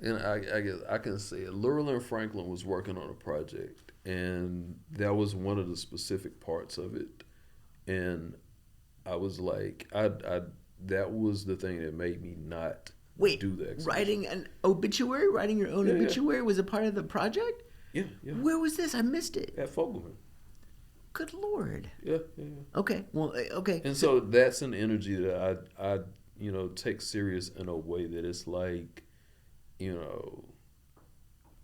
And I guess I can say it. Llewellyn Franklin was working on a project, and that was one of the specific parts of it. And I was like, I that was the thing that made me not do the exhibition. Writing an obituary, writing your own obituary was a part of the project? Yeah. Where was this? I missed it. At Fogelman. Good Lord. Yeah. Okay. Well, okay. And so that's an energy that I take serious in a way that it's like,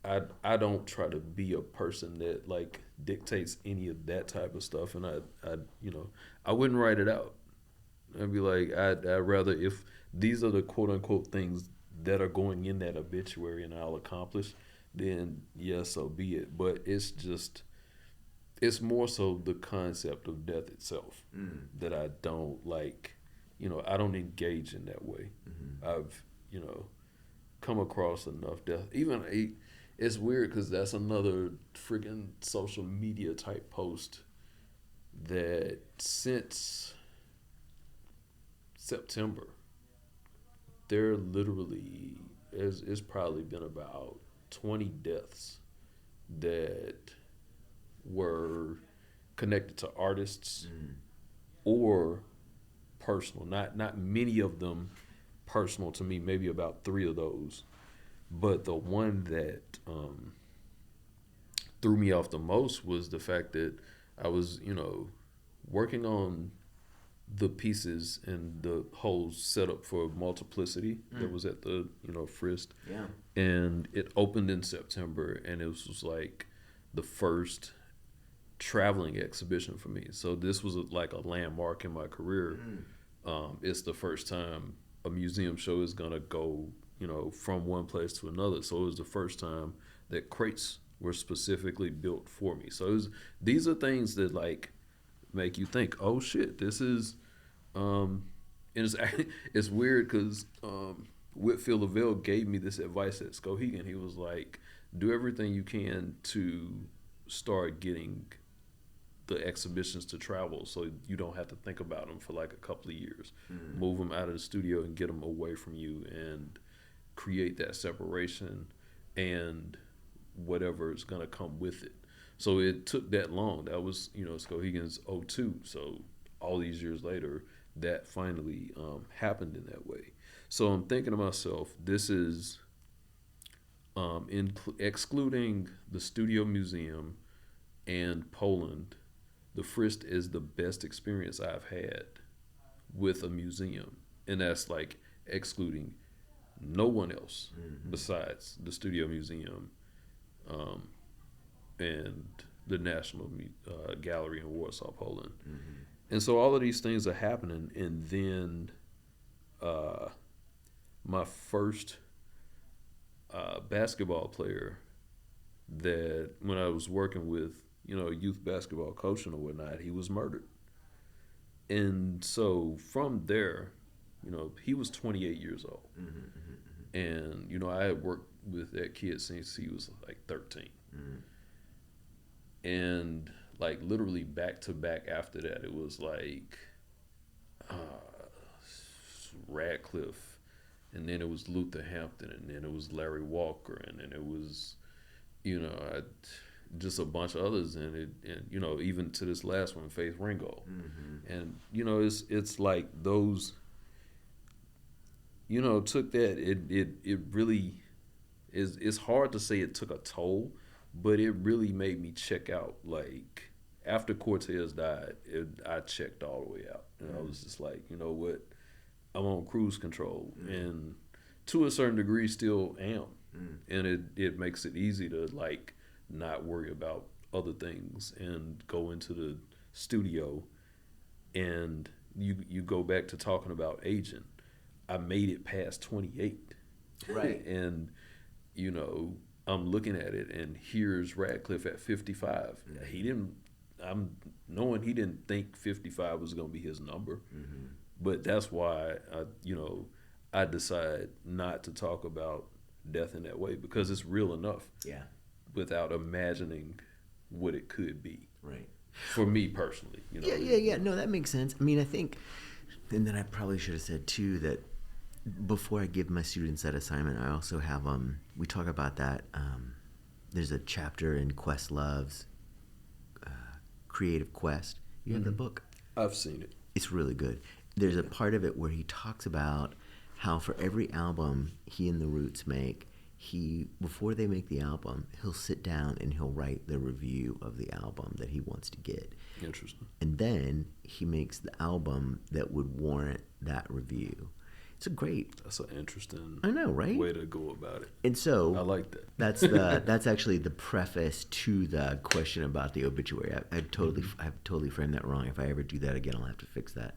I don't try to be a person that like dictates any of that type of stuff, and I wouldn't write it out. I'd be like, I'd rather, if these are the quote unquote things that are going in that obituary and I'll accomplish, then yes, so be it. But it's more so the concept of death itself that I don't like. I don't engage in that way. I've come across enough death. It's weird because that's another freaking social media type post that since September, there literally it's probably been about 20 deaths that were connected to artists or personal. Not many of them personal to me, maybe about 3 of those. But the one that threw me off the most was the fact that I was, working on the pieces and the whole setup for Multiplicity that was at the, Frist. Yeah. And it opened in September, and it was like the first traveling exhibition for me. So this was like a landmark in my career. It's the first time a museum show is gonna go, from one place to another. So it was the first time that crates were specifically built for me. So these are things that like make you think, oh shit, this is, and it's weird because Whitfield Lavelle gave me this advice at Skowhegan. He was like, do everything you can to start getting the exhibitions to travel so you don't have to think about them for like a couple of years. Move them out of the studio and get them away from you and create that separation and whatever is going to come with it. So it took that long. That was, Skowhegan's 2002. So all these years later, that finally happened in that way. So I'm thinking to myself, this is excluding the Studio Museum and Poland, the Frist is the best experience I've had with a museum. And that's like excluding no one else besides the Studio Museum and the National Gallery in Warsaw, Poland. And so all of these things are happening. And then my first basketball player that when I was working with, youth basketball coaching or whatnot, he was murdered. And so from there, he was 28 years old. And, I had worked with that kid since he was like 13. And like literally back to back after that, it was like Radcliffe, and then it was Luther Hampton, and then it was Larry Walker, and then it was, just a bunch of others, and even to this last one, Faith Ringgold. And it's like those, took that. It really is. It's hard to say it took a toll, but it really made me check out. Like after Cortez died, I checked all the way out, and I was just like, you know what, I'm on cruise control, and to a certain degree, still am, and it makes it easy to like not worry about other things and go into the studio. And you go back to talking about aging. I made it past 28. Right. And, I'm looking at it, and here's Radcliffe at 55. I'm knowing he didn't think 55 was gonna be his number, but that's why I decide not to talk about death in that way because it's real enough. Yeah. Without imagining what it could be. Right. For me personally, Yeah. No, that makes sense. I mean, I think, and then I probably should have said too that before I give my students that assignment, I also have we talk about that. There's a chapter in Questlove's Creative Quest. You have the book? I've seen it. It's really good. There's a part of it where he talks about how for every album he and the Roots make, before they make the album, he'll sit down and he'll write the review of the album that he wants to get. Interesting. And then he makes the album that would warrant that review. It's a great. That's an interesting. I know, right? Way to go about it. And so I like that. That's actually the preface to the question about the obituary. I've totally framed that wrong. If I ever do that again, I'll have to fix that.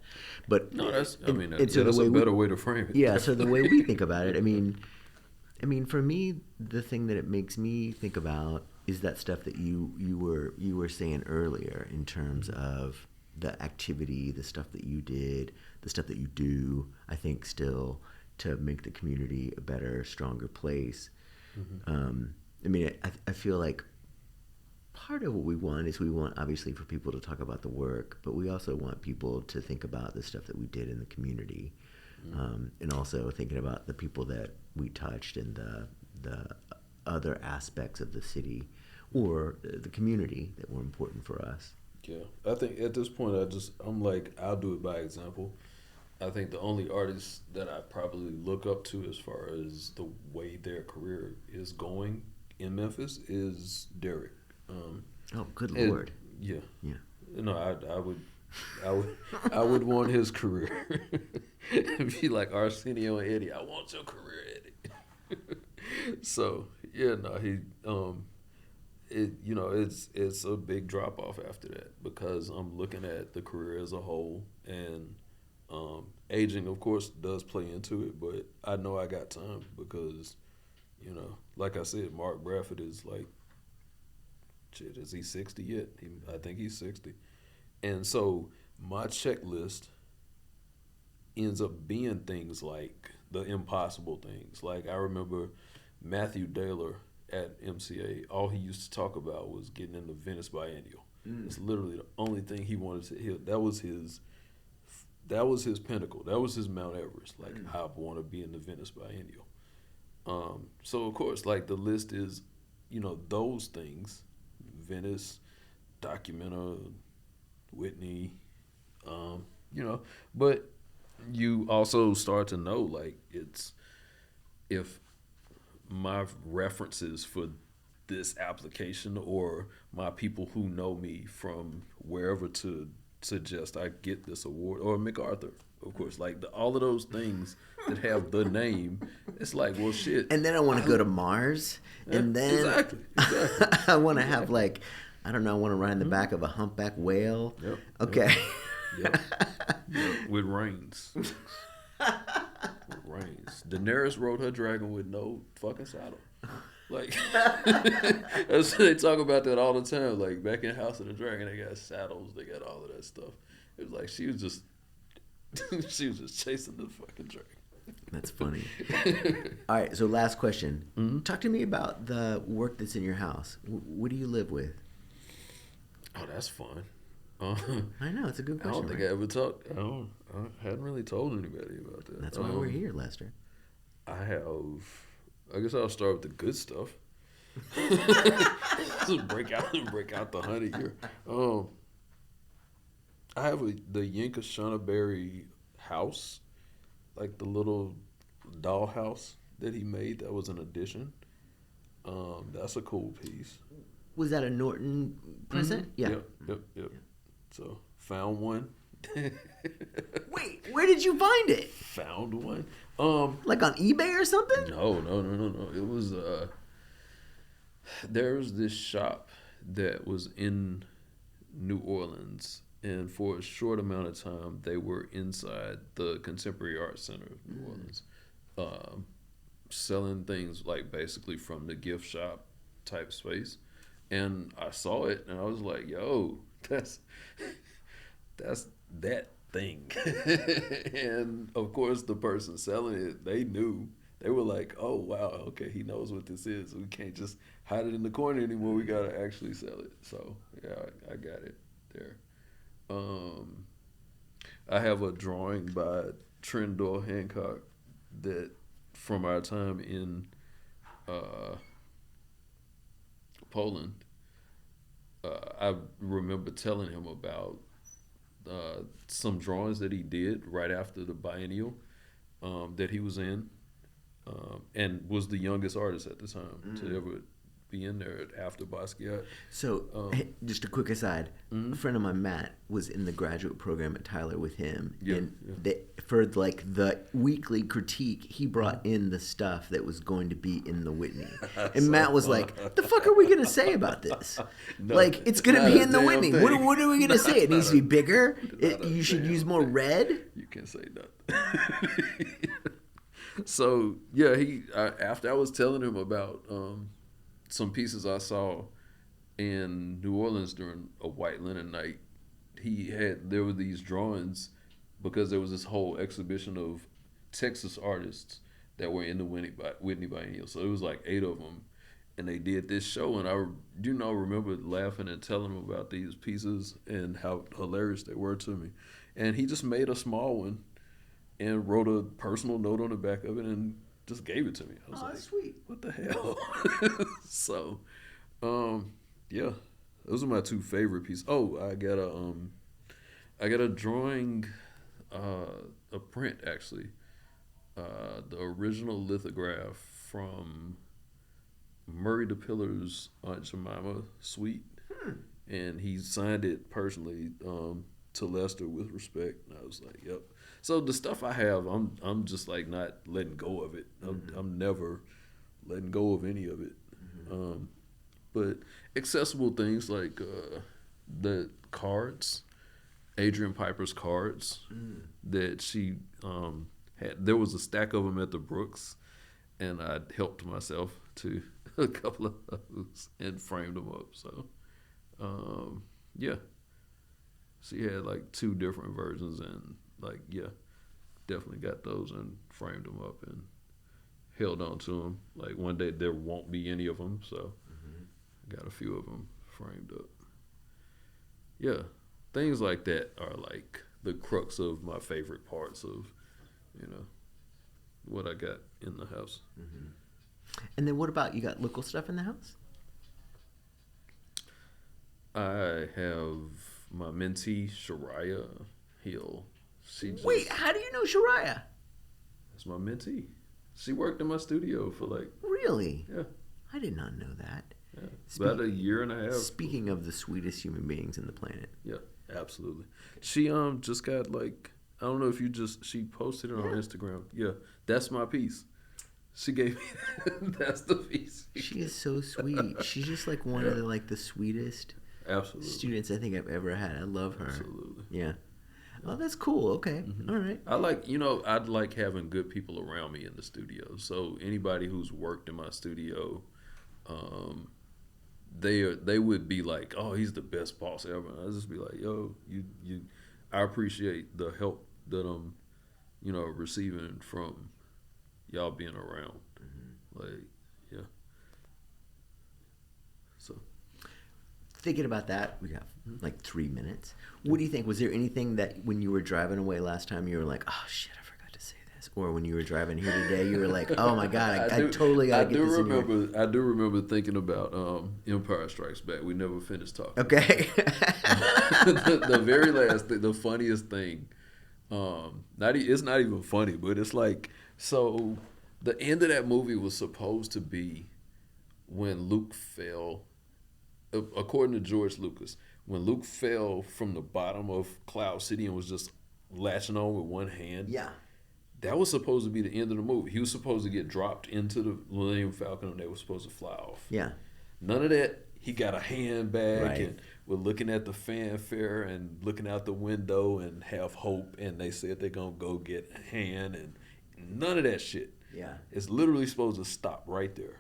But no, that's so that's a better way to frame it. Yeah. So the way we think about it, I mean, for me, the thing that it makes me think about is that stuff that you were saying earlier in terms of the activity, the stuff that you did, the stuff that you do. I think still to make the community a better, stronger place. I mean, I feel like part of what we want is obviously for people to talk about the work, but we also want people to think about the stuff that we did in the community. And also thinking about the people that we touched and the other aspects of the city or the community that were important for us. Yeah, I think at this point I'm like, I'll do it by example. I think the only artist that I probably look up to as far as the way their career is going in Memphis is Derek. Oh, good Lord! Yeah. No, I would want his career. Be like Arsenio and Eddie. I want your career, Eddie. So yeah, no, it's a big drop off after that because I'm looking at the career as a whole, and aging, of course, does play into it. But I know I got time because, like I said, Mark Bradford is like, shit, is he 60 yet? I think he's 60. And so my checklist ends up being things like the impossible things. Like I remember Matthew Daylor at MCA, all he used to talk about was getting in the Venice Biennial. It's literally the only thing he wanted to hit. That was his pinnacle. That was his Mount Everest. Like, I want to be in the Venice Biennial. So of course, like the list is, those things, Venice, Documenta, Whitney, but you also start to know, like, if my references for this application or my people who know me from wherever to suggest I get this award, or MacArthur, of course, like all of those things that have the name, it's like, well, shit. And then I want to go to Mars, and then exactly. I want to have like, I don't know, I want to ride in the back of a humpback whale. Yep. Okay. Yep. With reins. Daenerys rode her dragon with no fucking saddle. Like, they talk about that all the time. Like, back in House of the Dragon, they got saddles, they got all of that stuff. It was like she was just chasing the fucking dragon. That's funny. All right, so last question. Talk to me about the work that's in your house. What do you live with? Oh, that's fun. I know, it's a good question. I don't think I ever talked. I hadn't really told anybody about that. That's why we're here, Lester. I guess I'll start with the good stuff. Just break out the honey here. I have the Yinka Shanaberry house, like the little doll house that he made. That was an addition. That's a cool piece. Was that a Norton present? Mm-hmm. Yeah. Yep. So found one. Wait, where did you find it? Found one. Like on eBay or something? No. It was there was this shop that was in New Orleans, and for a short amount of time they were inside the Contemporary Art Center of New Orleans, selling things like basically from the gift shop type space. And I saw it and I was like, yo, That's that's that thing. And of course, the person selling it, they knew. They were like, "Oh wow, okay, he knows what this is. We can't just hide it in the corner anymore. We gotta actually sell it." So yeah, I got it there. I have a drawing by Trendor Hancock that from our time in Poland. I remember telling him about some drawings that he did right after the biennial that he was in, and was the youngest artist at the time to ever be in there after Basquiat. So, just a quick aside, a friend of mine, Matt, was in the graduate program at Tyler with him, and for like the weekly critique, he brought in the stuff that was going to be in the Whitney, and so Matt was like, "The fuck are we gonna say about this? Like, it's gonna be in the Whitney. What are we gonna say? It needs to be bigger. You should use more red. You can't say nothing." So yeah, after I was telling him about some pieces I saw in New Orleans during a White Linen Night, there were these drawings because there was this whole exhibition of Texas artists that were in the Whitney Biennial. So it was like 8 of them, and they did this show, and I remember laughing and telling him about these pieces and how hilarious they were to me. And he just made a small one and wrote a personal note on the back of it and just gave it to me. I was like, that's sweet. What the hell? So, yeah, those are my 2 favorite pieces. Oh, I got a drawing, a print actually, the original lithograph from Murray DePillar's Aunt Jemima suite, and he signed it personally to Lester with respect. And I was like, yep. So the stuff I have, I'm just like not letting go of it. I'm never letting go of any of it. But accessible things like the cards, Adrian Piper's cards that she had. There was a stack of them at the Brooks, and I helped myself to a couple of those and framed them up. So, yeah. She had like 2 different versions, and like, yeah, definitely got those and framed them up and held on to them. Like one day there won't be any of them, so I got a few of them framed up. Yeah, things like that are like the crux of my favorite parts of, what I got in the house. And then what about, you got local stuff in the house? I have my mentee, Shariah Hill. Wait, how do you know Shariah? That's my mentee. She worked in my studio for like... Really? Yeah. I did not know that. Yeah. About a year and a half. Speaking of the sweetest human beings in the planet. Yeah, absolutely. She just got like, I don't know if she posted it on Instagram. Yeah, that's my piece. She gave me that's the piece. She is so sweet. She's just like one of the sweetest students I think I've ever had. I love her. Absolutely. Yeah. Oh, that's cool. Okay. All right. I like, I'd like having good people around me in the studio. So anybody who's worked in my studio, they would be like, oh, he's the best boss ever. And I'd just be like, yo, I appreciate the help that I'm, receiving from y'all being around. Like, yeah. So. Thinking about that, we got like 3 minutes. What do you think? Was there anything that when you were driving away last time you were like, oh shit, I forgot to say this? Or when you were driving here today, you were like, oh my God, I totally got to get this in here. I do remember thinking about Empire Strikes Back. We never finished talking. Okay. the very last thing, the funniest thing, it's not even funny, but it's like, so the end of that movie was supposed to be when Luke fell. According to George Lucas, when Luke fell from the bottom of Cloud City and was just latching on with one hand, that was supposed to be the end of the movie. He was supposed to get dropped into the Millennium Falcon and they were supposed to fly off. Yeah. None of that. He got a handbag and we're looking at the fanfare and looking out the window and have hope, and they said they're going to go get a hand, and none of that shit. Yeah. It's literally supposed to stop right there.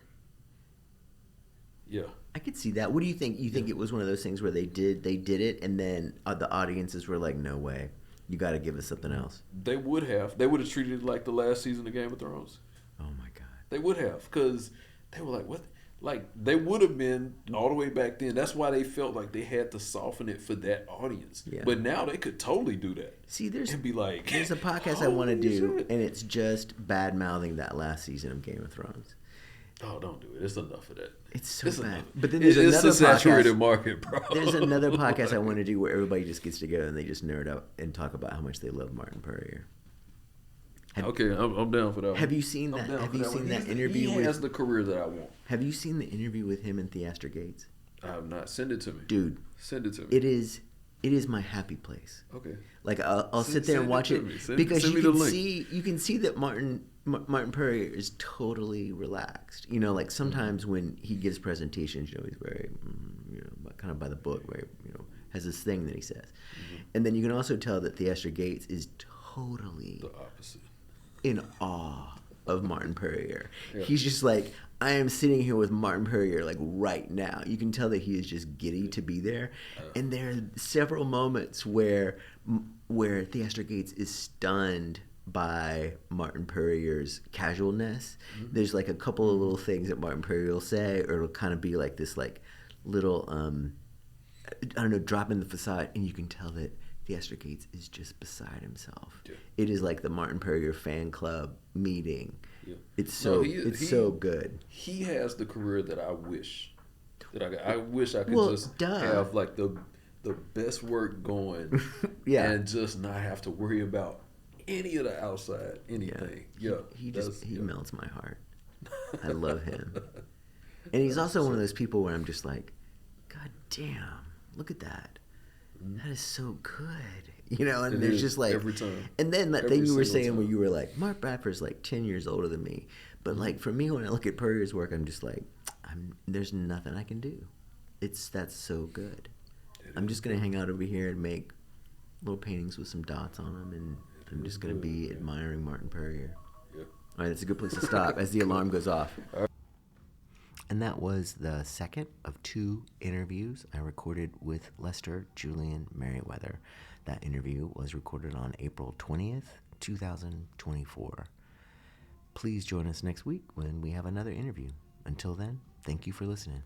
Yeah. I could see that. What do you think? You think it was one of those things where they did it, and then the audiences were like, "No way, you got to give us something else." They would have. They would have treated it like the last season of Game of Thrones. Oh my god. They would have, because they were like, what? Like, they would have been all the way back then. That's why they felt like they had to soften it for that audience. Yeah. But now they could totally do that. See, And be like, there's a podcast I want to "Holy do, shit." and it's just bad mouthing that last season of Game of Thrones. Oh, don't do it. It's enough of that. It's so bad. enough. But then there's It's another a saturated podcast. market, bro. There's another podcast I want to do where everybody just gets together and they just nerd out and talk about how much they love Martin Puryear. Okay, I'm down for that one. Have you seen that? Have you seen that interview He has the career that I want. Have you seen the interview with him and Theaster Gates? I have not. Send it to me. Dude, Send it to me. it is my happy place. Okay. Like I'll sit there Send and it watch to it me. Send because me you the can link. see that Martin Puryear is totally relaxed. You know, like sometimes when he gives presentations, you know, he's very kind of by the book, very has this thing that he says, and then you can also tell that Theaster Gates is totally The opposite. in awe of Martin Puryear. Yeah. He's just like, I am sitting here with Martin Puryear like right now. You can tell that he is just giddy to be there. And there are several moments where Theaster Gates is stunned by Martin Puryear's casualness. Mm-hmm. There's like a couple of little things that Martin Puryear will say, or it'll kind of be like this like little I don't know, drop in the facade, and you can tell that Theaster Gates is just beside himself. Yeah. It is like the Martin Puryear fan club meeting. Yeah. It's so he- so good. He has the career that I wish that I got. I wish I could Well, just duh. have like the best work going, Yeah. and just not have to worry about any of the outside anything. Yeah, He yeah. melts my heart. I love him. And he's also one of those people where I'm just like, God damn, look at that. That is so good. You know, and It there's is, just like every time. And then that Every thing you were single saying where time. you were like, Mark Bradford's like 10 years older than me. But like for me when I look at Puryear's work, I'm just like, there's nothing I can do. That's so good. I'm just gonna hang out over here and make little paintings with some dots on them, and I'm just gonna be admiring Martin Puryear. Yeah. All right, that's a good place to stop as the alarm goes off. And that was the second of 2 interviews I recorded with Lester Julian Merriweather. That interview was recorded on April 20th, 2024. Please join us next week when we have another interview. Until then, thank you for listening.